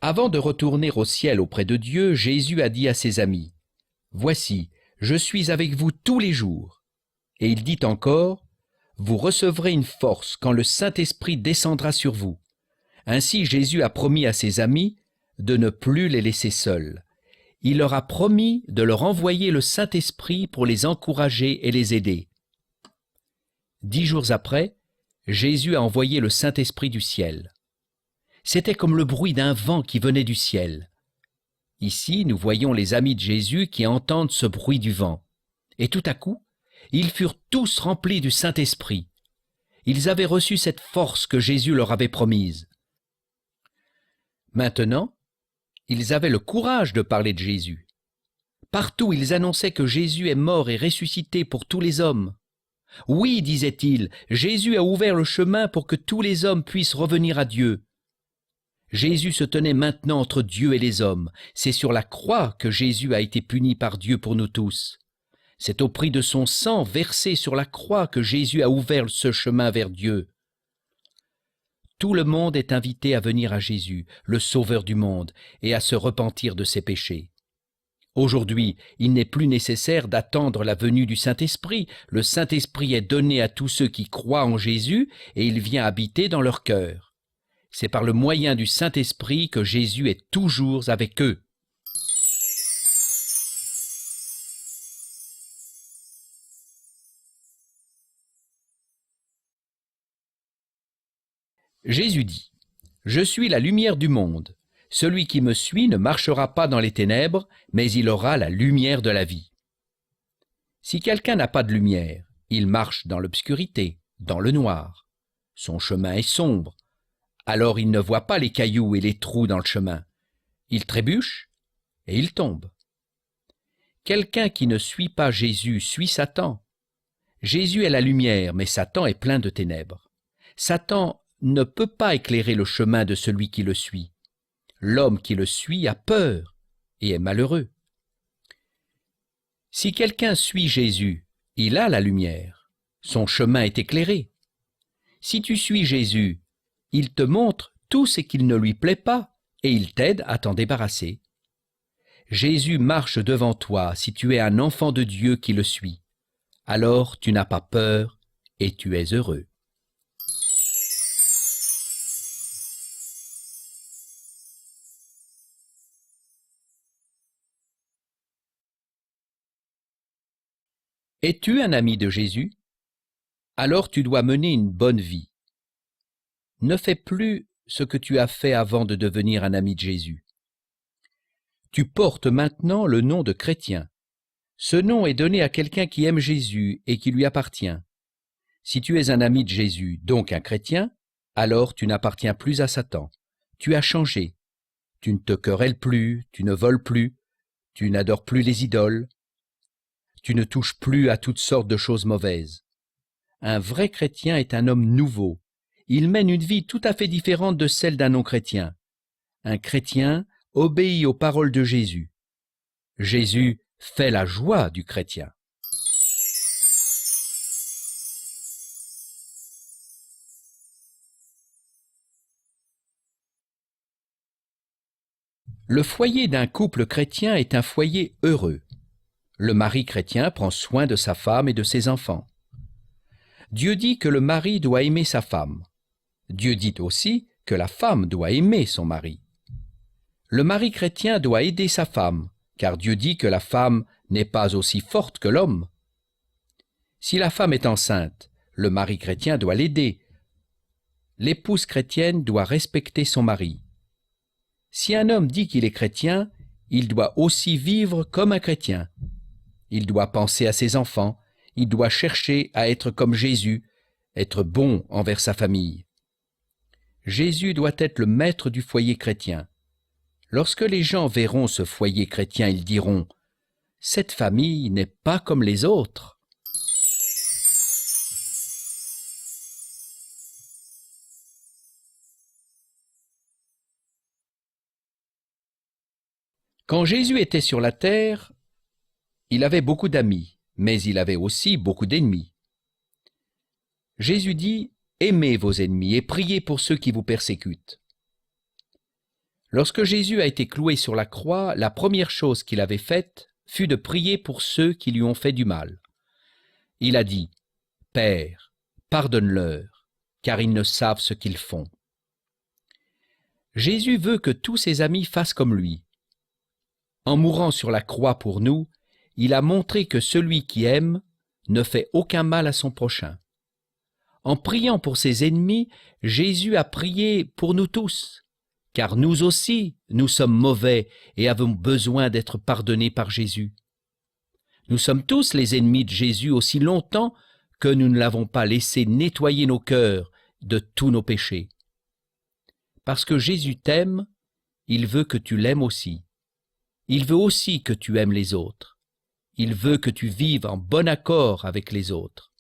Avant de retourner au ciel auprès de Dieu, Jésus a dit à ses amis, « Voici, je suis avec vous tous les jours. » Et il dit encore, « Vous recevrez une force quand le Saint-Esprit descendra sur vous. » Ainsi Jésus a promis à ses amis de ne plus les laisser seuls. Il leur a promis de leur envoyer le Saint-Esprit pour les encourager et les aider. 10 jours après, Jésus a envoyé le Saint-Esprit du ciel. C'était comme le bruit d'un vent qui venait du ciel. Ici, nous voyons les amis de Jésus qui entendent ce bruit du vent. Et tout à coup, ils furent tous remplis du Saint-Esprit. Ils avaient reçu cette force que Jésus leur avait promise. Maintenant, ils avaient le courage de parler de Jésus. Partout, ils annonçaient que Jésus est mort et ressuscité pour tous les hommes. Oui, disaient-ils, Jésus a ouvert le chemin pour que tous les hommes puissent revenir à Dieu. Jésus se tenait maintenant entre Dieu et les hommes. C'est sur la croix que Jésus a été puni par Dieu pour nous tous. C'est au prix de son sang versé sur la croix que Jésus a ouvert ce chemin vers Dieu. Tout le monde est invité à venir à Jésus, le Sauveur du monde, et à se repentir de ses péchés. Aujourd'hui, il n'est plus nécessaire d'attendre la venue du Saint-Esprit. Le Saint-Esprit est donné à tous ceux qui croient en Jésus et il vient habiter dans leur cœur. C'est par le moyen du Saint-Esprit que Jésus est toujours avec eux. Jésus dit, « Je suis la lumière du monde. Celui qui me suit ne marchera pas dans les ténèbres, mais il aura la lumière de la vie. » Si quelqu'un n'a pas de lumière, il marche dans l'obscurité, dans le noir. Son chemin est sombre. Alors il ne voit pas les cailloux et les trous dans le chemin. Il trébuche et il tombe. Quelqu'un qui ne suit pas Jésus suit Satan. Jésus est la lumière, mais Satan est plein de ténèbres. Satan ne peut pas éclairer le chemin de celui qui le suit. L'homme qui le suit a peur et est malheureux. Si quelqu'un suit Jésus, il a la lumière. Son chemin est éclairé. Si tu suis Jésus, il te montre tout ce qu'il ne lui plaît pas et il t'aide à t'en débarrasser. Jésus marche devant toi si tu es un enfant de Dieu qui le suit. Alors tu n'as pas peur et tu es heureux. Es-tu un ami de Jésus? Alors tu dois mener une bonne vie. Ne fais plus ce que tu as fait avant de devenir un ami de Jésus. Tu portes maintenant le nom de chrétien. Ce nom est donné à quelqu'un qui aime Jésus et qui lui appartient. Si tu es un ami de Jésus, donc un chrétien, alors tu n'appartiens plus à Satan. Tu as changé. Tu ne te querelles plus, tu ne voles plus, tu n'adores plus les idoles, tu ne touches plus à toutes sortes de choses mauvaises. Un vrai chrétien est un homme nouveau. Il mène une vie tout à fait différente de celle d'un non-chrétien. Un chrétien obéit aux paroles de Jésus. Jésus fait la joie du chrétien. Le foyer d'un couple chrétien est un foyer heureux. Le mari chrétien prend soin de sa femme et de ses enfants. Dieu dit que le mari doit aimer sa femme. Dieu dit aussi que la femme doit aimer son mari. Le mari chrétien doit aider sa femme, car Dieu dit que la femme n'est pas aussi forte que l'homme. Si la femme est enceinte, le mari chrétien doit l'aider. L'épouse chrétienne doit respecter son mari. Si un homme dit qu'il est chrétien, il doit aussi vivre comme un chrétien. Il doit penser à ses enfants, il doit chercher à être comme Jésus, être bon envers sa famille. Jésus doit être le maître du foyer chrétien. Lorsque les gens verront ce foyer chrétien, ils diront « Cette famille n'est pas comme les autres ». Quand Jésus était sur la terre, il avait beaucoup d'amis, mais il avait aussi beaucoup d'ennemis. Jésus dit « Aimez vos ennemis et priez pour ceux qui vous persécutent ». Lorsque Jésus a été cloué sur la croix, la première chose qu'il avait faite fut de prier pour ceux qui lui ont fait du mal. Il a dit « Père, pardonne-leur, car ils ne savent ce qu'ils font ». Jésus veut que tous ses amis fassent comme lui. En mourant sur la croix pour nous, il a montré que celui qui aime ne fait aucun mal à son prochain. En priant pour ses ennemis, Jésus a prié pour nous tous, car nous aussi, nous sommes mauvais et avons besoin d'être pardonnés par Jésus. Nous sommes tous les ennemis de Jésus aussi longtemps que nous ne l'avons pas laissé nettoyer nos cœurs de tous nos péchés. Parce que Jésus t'aime, il veut que tu l'aimes aussi. Il veut aussi que tu aimes les autres. Il veut que tu vives en bon accord avec les autres.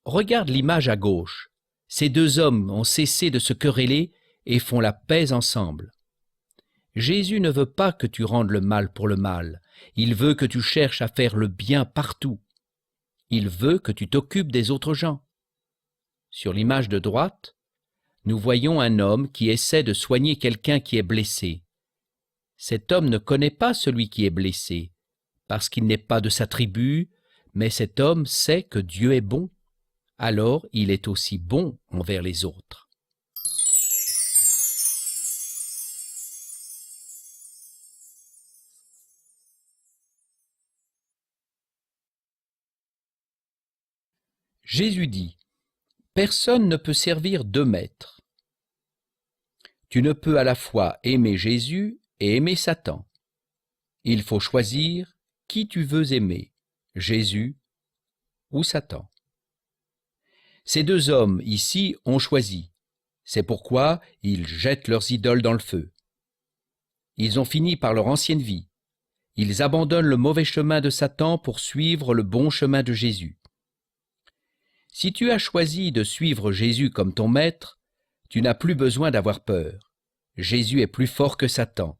Regarde l'image à gauche. Ces deux hommes ont cessé de se quereller et font la paix ensemble. Jésus ne veut pas que tu rendes le mal pour le mal. Il veut que tu cherches à faire le bien partout. Il veut que tu t'occupes des autres gens. Sur l'image de droite, nous voyons un homme qui essaie de soigner quelqu'un qui est blessé. Cet homme ne connaît pas celui qui est blessé, parce qu'il n'est pas de sa tribu, mais cet homme sait que Dieu est bon. Alors il est aussi bon envers les autres. Jésus dit « Personne ne peut servir deux maîtres. Tu ne peux à la fois aimer Jésus et aimer Satan. Il faut choisir qui tu veux aimer, Jésus ou Satan. » Ces deux hommes ici ont choisi. C'est pourquoi ils jettent leurs idoles dans le feu. Ils ont fini par leur ancienne vie. Ils abandonnent le mauvais chemin de Satan pour suivre le bon chemin de Jésus. Si tu as choisi de suivre Jésus comme ton maître, tu n'as plus besoin d'avoir peur. Jésus est plus fort que Satan.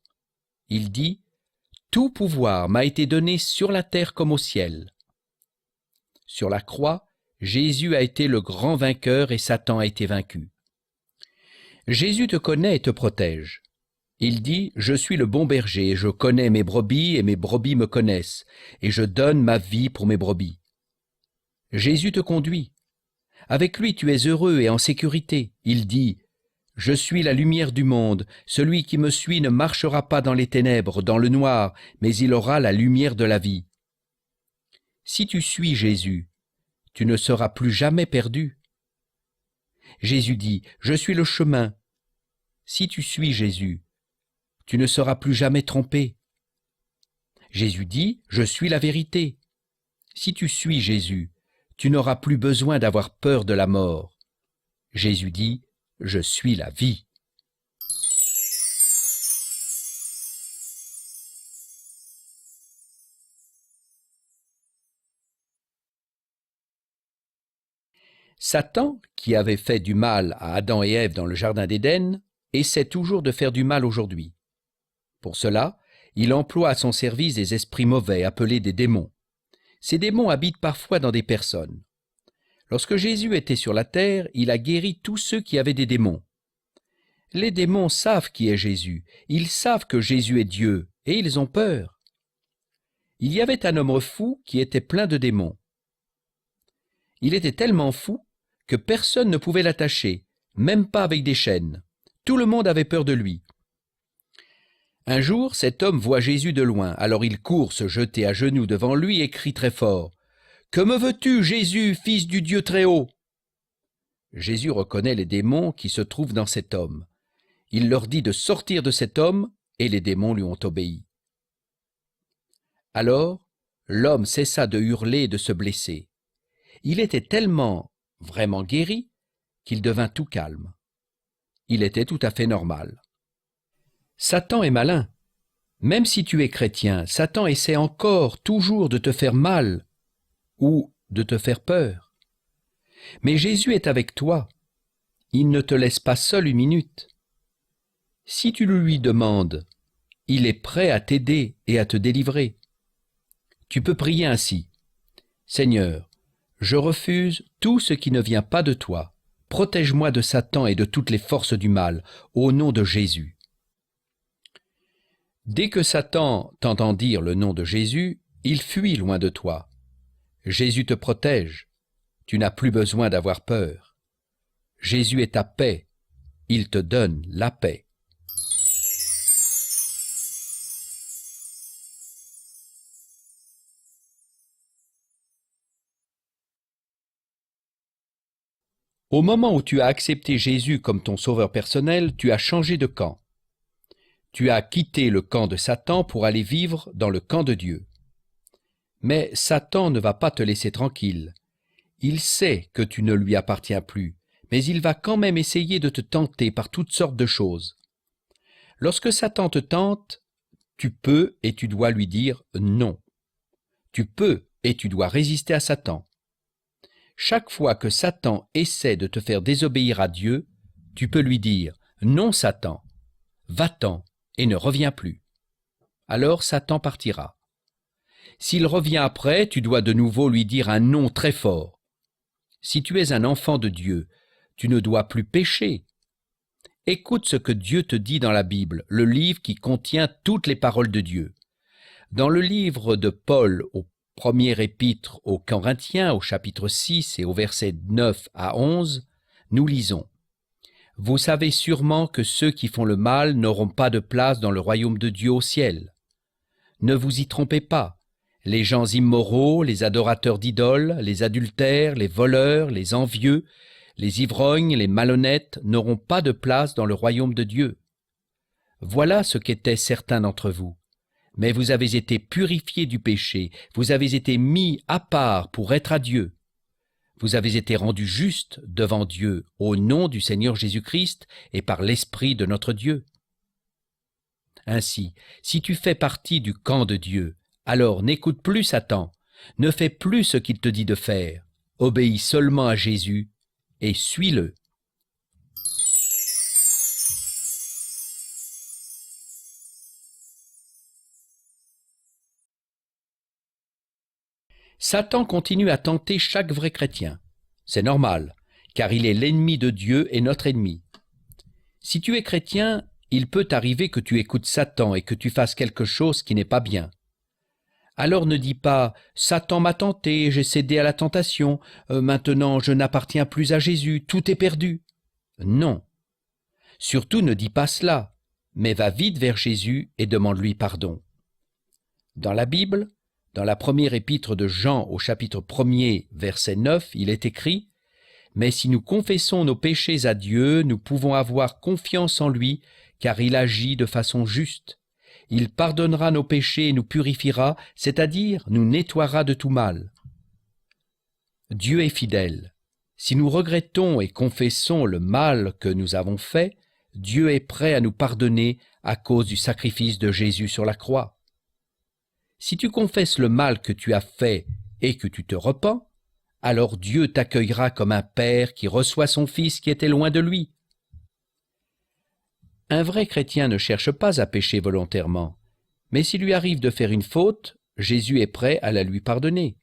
Il dit « Tout pouvoir m'a été donné sur la terre comme au ciel. » Sur la croix, Jésus a été le grand vainqueur et Satan a été vaincu. Jésus te connaît et te protège. Il dit « Je suis le bon berger, je connais mes brebis et mes brebis me connaissent, et je donne ma vie pour mes brebis. » Jésus te conduit. Avec lui tu es heureux et en sécurité. Il dit « Je suis la lumière du monde, celui qui me suit ne marchera pas dans les ténèbres, dans le noir, mais il aura la lumière de la vie. » Si tu suis Jésus, tu ne seras plus jamais perdu. Jésus dit « Je suis le chemin. » Si tu suis Jésus, tu ne seras plus jamais trompé. Jésus dit « Je suis la vérité. » Si tu suis Jésus, tu n'auras plus besoin d'avoir peur de la mort. Jésus dit « Je suis la vie. » Satan, qui avait fait du mal à Adam et Ève dans le jardin d'Éden, essaie toujours de faire du mal aujourd'hui. Pour cela, il emploie à son service des esprits mauvais appelés des démons. Ces démons habitent parfois dans des personnes. Lorsque Jésus était sur la terre, il a guéri tous ceux qui avaient des démons. Les démons savent qui est Jésus, ils savent que Jésus est Dieu, et ils ont peur. Il y avait un homme fou qui était plein de démons. Il était tellement fou que personne ne pouvait l'attacher, même pas avec des chaînes. Tout le monde avait peur de lui. Un jour, cet homme voit Jésus de loin, alors il court se jeter à genoux devant lui et crie très fort « Que me veux-tu, Jésus, fils du Dieu très haut ?» Jésus reconnaît les démons qui se trouvent dans cet homme. Il leur dit de sortir de cet homme, et les démons lui ont obéi. Alors, l'homme cessa de hurler et de se blesser. Il était tellement, vraiment guéri, qu'il devint tout calme. il était tout à fait normal. Satan est malin. Même si tu es chrétien, Satan essaie encore toujours de te faire mal ou de te faire peur. Mais Jésus est avec toi. Il ne te laisse pas seul une minute. Si tu le lui demandes, il est prêt à t'aider et à te délivrer. Tu peux prier ainsi. Seigneur, je refuse tout ce qui ne vient pas de toi. Protège-moi de Satan et de toutes les forces du mal, au nom de Jésus. Dès que Satan t'entend dire le nom de Jésus, il fuit loin de toi. Jésus te protège. Tu n'as plus besoin d'avoir peur. Jésus est ta paix. Il te donne la paix. Au moment où tu as accepté Jésus comme ton sauveur personnel, tu as changé de camp. Tu as quitté le camp de Satan pour aller vivre dans le camp de Dieu. Mais Satan ne va pas te laisser tranquille. Il sait que tu ne lui appartiens plus, mais il va quand même essayer de te tenter par toutes sortes de choses. Lorsque Satan te tente, tu peux et tu dois lui dire non. Tu peux et tu dois résister à Satan. Chaque fois que Satan essaie de te faire désobéir à Dieu, tu peux lui dire « Non, Satan, va-t'en et ne reviens plus ». Alors Satan partira. S'il revient après, tu dois de nouveau lui dire un non très fort. Si tu es un enfant de Dieu, tu ne dois plus pécher. Écoute ce que Dieu te dit dans la Bible, le livre qui contient toutes les paroles de Dieu. Dans le livre de Paul au premier épître aux Corinthiens, au chapitre 6 et au verset 9 à 11, nous lisons « Vous savez sûrement que ceux qui font le mal n'auront pas de place dans le royaume de Dieu au ciel. Ne vous y trompez pas. Les gens immoraux, les adorateurs d'idoles, les adultères, les voleurs, les envieux, les ivrognes, les malhonnêtes n'auront pas de place dans le royaume de Dieu. Voilà ce qu'étaient certains d'entre vous. Mais vous avez été purifiés du péché, vous avez été mis à part pour être à Dieu. Vous avez été rendus justes devant Dieu au nom du Seigneur Jésus-Christ et par l'Esprit de notre Dieu. Ainsi, si tu fais partie du camp de Dieu, alors n'écoute plus Satan, ne fais plus ce qu'il te dit de faire, obéis seulement à Jésus et suis-le. Satan continue à tenter chaque vrai chrétien. C'est normal, car il est l'ennemi de Dieu et notre ennemi. Si tu es chrétien, il peut arriver que tu écoutes Satan et que tu fasses quelque chose qui n'est pas bien. Alors ne dis pas « Satan m'a tenté, j'ai cédé à la tentation, maintenant je n'appartiens plus à Jésus, tout est perdu ». Non. Surtout ne dis pas cela, mais va vite vers Jésus et demande-lui pardon. Dans la Bible, dans la première épître de Jean au chapitre 1er, verset 9, il est écrit « Mais si nous confessons nos péchés à Dieu, nous pouvons avoir confiance en lui, car il agit de façon juste. Il pardonnera nos péchés et nous purifiera, c'est-à-dire nous nettoiera de tout mal. » Dieu est fidèle. Si nous regrettons et confessons le mal que nous avons fait, Dieu est prêt à nous pardonner à cause du sacrifice de Jésus sur la croix. Si tu confesses le mal que tu as fait et que tu te repens, alors Dieu t'accueillera comme un père qui reçoit son fils qui était loin de lui. Un vrai chrétien ne cherche pas à pécher volontairement, mais s'il lui arrive de faire une faute, Jésus est prêt à la lui pardonner.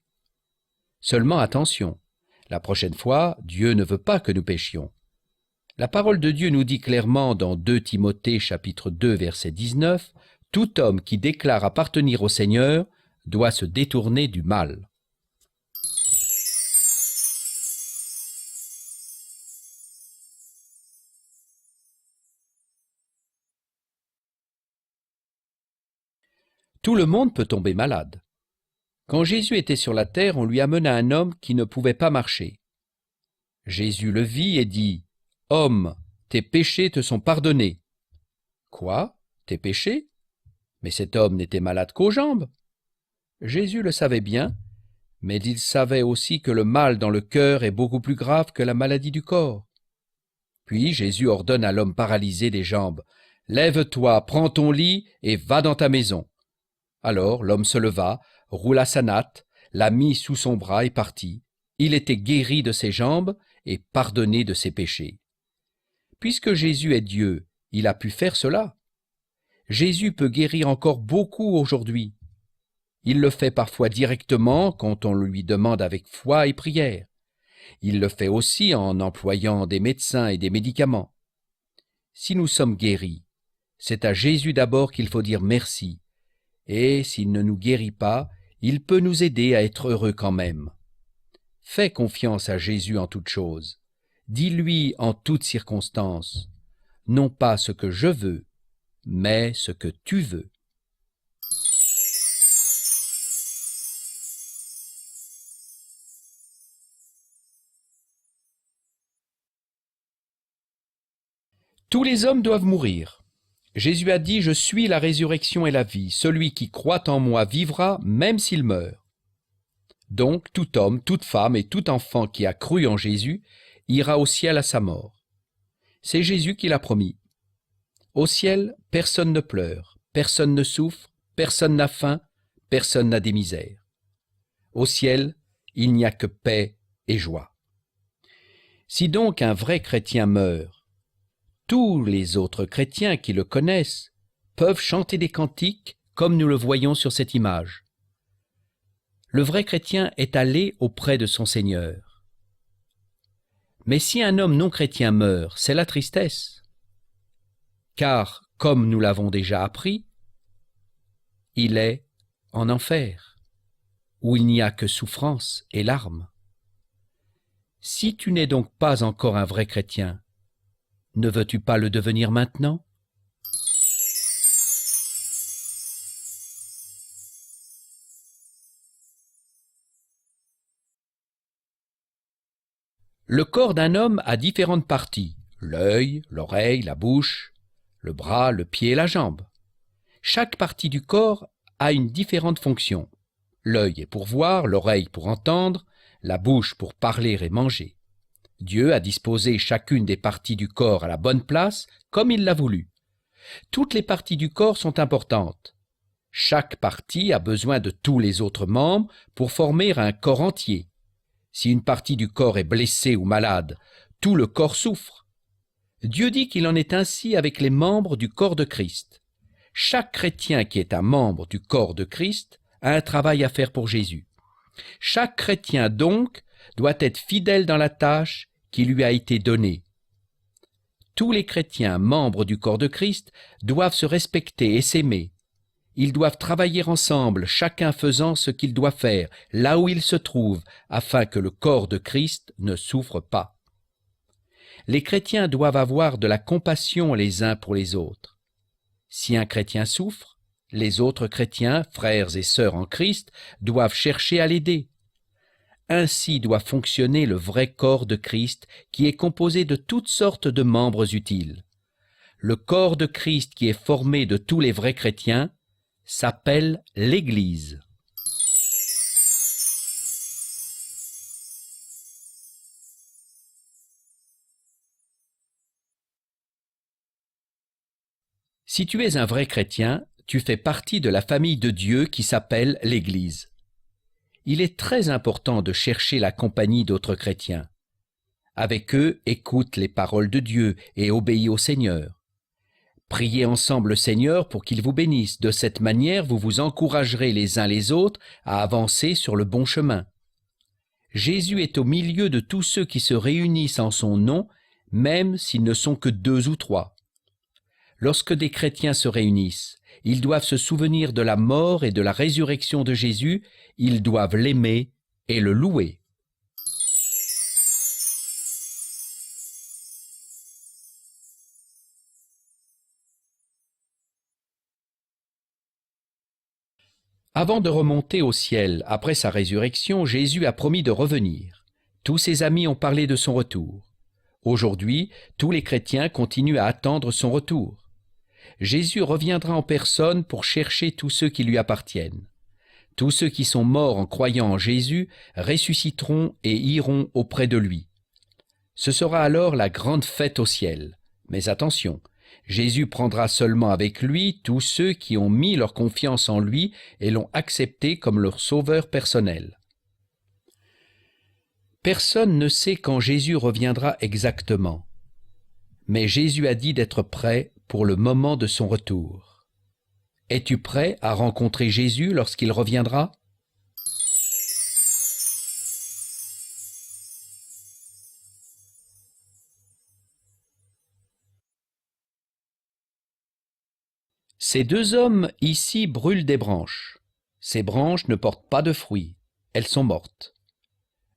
Seulement attention, la prochaine fois, Dieu ne veut pas que nous péchions. La parole de Dieu nous dit clairement dans 2 Timothée chapitre 2 verset 19, « Tout homme qui déclare appartenir au Seigneur doit se détourner du mal. » Tout le monde peut tomber malade. Quand Jésus était sur la terre, on lui amena un homme qui ne pouvait pas marcher. Jésus le vit et dit, « Homme, tes péchés te sont pardonnés. » « Quoi? Tes péchés? Mais cet homme n'était malade qu'aux jambes. » Jésus le savait bien, mais il savait aussi que le mal dans le cœur est beaucoup plus grave que la maladie du corps. Puis Jésus ordonne à l'homme paralysé des jambes, « Lève-toi, prends ton lit et va dans ta maison. » Alors l'homme se leva, roula sa natte, la mit sous son bras et partit. Il était guéri de ses jambes et pardonné de ses péchés. Puisque Jésus est Dieu, il a pu faire cela. Jésus peut guérir encore beaucoup aujourd'hui. Il le fait parfois directement quand on lui demande avec foi et prière. Il le fait aussi en employant des médecins et des médicaments. Si nous sommes guéris, c'est à Jésus d'abord qu'il faut dire merci, et s'il ne nous guérit pas, il peut nous aider à être heureux quand même. Fais confiance à Jésus en toutes choses. Dis-lui en toutes circonstances, non pas ce que je veux, mais ce que tu veux. Tous les hommes doivent mourir. Jésus a dit « Je suis la résurrection et la vie. Celui qui croit en moi vivra, même s'il meurt. » Donc tout homme, toute femme et tout enfant qui a cru en Jésus ira au ciel à sa mort. C'est Jésus qui l'a promis. Au ciel, personne ne pleure, personne ne souffre, personne n'a faim, personne n'a des misères. Au ciel, il n'y a que paix et joie. Si donc un vrai chrétien meurt, tous les autres chrétiens qui le connaissent peuvent chanter des cantiques comme nous le voyons sur cette image. Le vrai chrétien est allé auprès de son Seigneur. Mais si un homme non chrétien meurt, c'est la tristesse. Car, comme nous l'avons déjà appris, il est en enfer, où il n'y a que souffrance et larmes. Si tu n'es donc pas encore un vrai chrétien, ne veux-tu pas le devenir maintenant? Le corps d'un homme a différentes parties, l'œil, l'oreille, la bouche, le bras, le pied et la jambe. Chaque partie du corps a une différente fonction. L'œil est pour voir, l'oreille pour entendre, la bouche pour parler et manger. Dieu a disposé chacune des parties du corps à la bonne place, comme il l'a voulu. Toutes les parties du corps sont importantes. Chaque partie a besoin de tous les autres membres pour former un corps entier. Si une partie du corps est blessée ou malade, tout le corps souffre. Dieu dit qu'il en est ainsi avec les membres du corps de Christ. Chaque chrétien qui est un membre du corps de Christ a un travail à faire pour Jésus. Chaque chrétien, donc, doit être fidèle dans la tâche qui lui a été donnée. Tous les chrétiens, membres du corps de Christ, doivent se respecter et s'aimer. Ils doivent travailler ensemble, chacun faisant ce qu'il doit faire, là où il se trouve, afin que le corps de Christ ne souffre pas. Les chrétiens doivent avoir de la compassion les uns pour les autres. Si un chrétien souffre, les autres chrétiens, frères et sœurs en Christ, doivent chercher à l'aider. Ainsi doit fonctionner le vrai corps de Christ qui est composé de toutes sortes de membres utiles. Le corps de Christ qui est formé de tous les vrais chrétiens s'appelle l'Église. Si tu es un vrai chrétien, tu fais partie de la famille de Dieu qui s'appelle l'Église. Il est très important de chercher la compagnie d'autres chrétiens. Avec eux, écoute les paroles de Dieu et obéis au Seigneur. Priez ensemble le Seigneur pour qu'il vous bénisse. De cette manière, vous vous encouragerez les uns les autres à avancer sur le bon chemin. Jésus est au milieu de tous ceux qui se réunissent en son nom, même s'ils ne sont que 2 ou 3. Lorsque des chrétiens se réunissent, ils doivent se souvenir de la mort et de la résurrection de Jésus, ils doivent l'aimer et le louer. Avant de remonter au ciel après sa résurrection, Jésus a promis de revenir. Tous ses amis ont parlé de son retour. Aujourd'hui, tous les chrétiens continuent à attendre son retour. Jésus reviendra en personne pour chercher tous ceux qui lui appartiennent. Tous ceux qui sont morts en croyant en Jésus ressusciteront et iront auprès de lui. Ce sera alors la grande fête au ciel. Mais attention, Jésus prendra seulement avec lui tous ceux qui ont mis leur confiance en lui et l'ont accepté comme leur sauveur personnel. Personne ne sait quand Jésus reviendra exactement. Mais Jésus a dit d'être prêt pour le moment de son retour. Es-tu prêt à rencontrer Jésus lorsqu'il reviendra ? Ces deux hommes ici brûlent des branches. Ces branches ne portent pas de fruits. Elles sont mortes.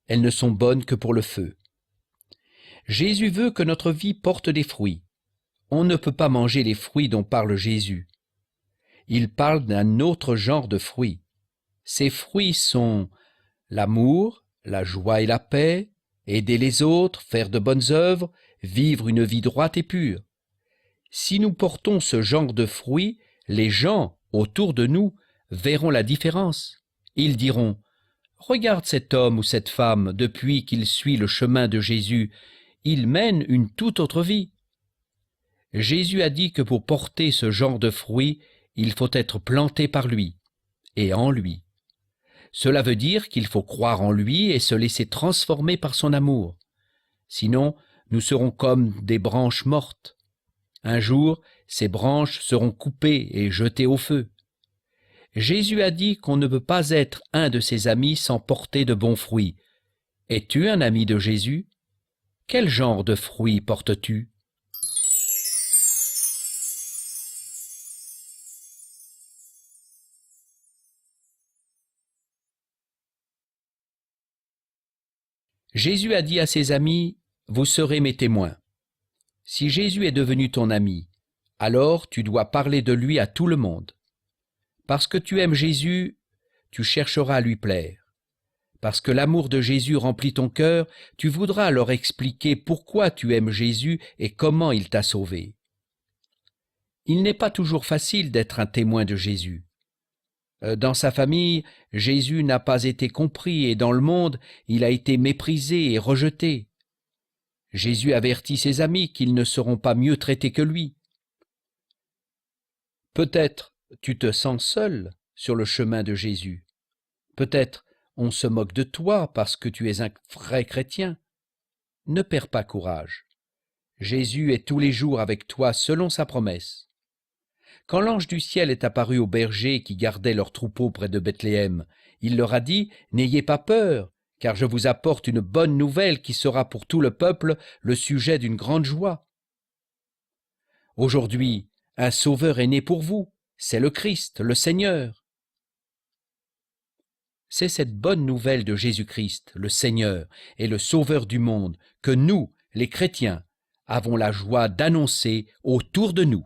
Elles ne sont bonnes que pour le feu. Jésus veut que notre vie porte des fruits. On ne peut pas manger les fruits dont parle Jésus. Il parle d'un autre genre de fruits. Ces fruits sont l'amour, la joie et la paix, aider les autres, faire de bonnes œuvres, vivre une vie droite et pure. Si nous portons ce genre de fruits, les gens autour de nous verront la différence. Ils diront « Regarde cet homme ou cette femme, depuis qu'il suit le chemin de Jésus, il mène une toute autre vie. » Jésus a dit que pour porter ce genre de fruits, il faut être planté par lui et en lui. Cela veut dire qu'il faut croire en lui et se laisser transformer par son amour. Sinon, nous serons comme des branches mortes. Un jour, ces branches seront coupées et jetées au feu. Jésus a dit qu'on ne peut pas être un de ses amis sans porter de bons fruits. Es-tu un ami de Jésus ? Quel genre de fruits portes-tu ? Jésus a dit à ses amis, « Vous serez mes témoins ». Si Jésus est devenu ton ami, alors tu dois parler de lui à tout le monde. Parce que tu aimes Jésus, tu chercheras à lui plaire. Parce que l'amour de Jésus remplit ton cœur, tu voudras leur expliquer pourquoi tu aimes Jésus et comment il t'a sauvé. Il n'est pas toujours facile d'être un témoin de Jésus. Dans sa famille, Jésus n'a pas été compris et dans le monde, il a été méprisé et rejeté. Jésus avertit ses amis qu'ils ne seront pas mieux traités que lui. Peut-être tu te sens seul sur le chemin de Jésus. Peut-être on se moque de toi parce que tu es un vrai chrétien. Ne perds pas courage. Jésus est tous les jours avec toi selon sa promesse. Quand l'ange du ciel est apparu aux bergers qui gardaient leurs troupeaux près de Bethléem, il leur a dit « N'ayez pas peur, car je vous apporte une bonne nouvelle qui sera pour tout le peuple le sujet d'une grande joie. Aujourd'hui, un sauveur est né pour vous, c'est le Christ, le Seigneur. » C'est cette bonne nouvelle de Jésus-Christ, le Seigneur et le Sauveur du monde, que nous, les chrétiens, avons la joie d'annoncer autour de nous.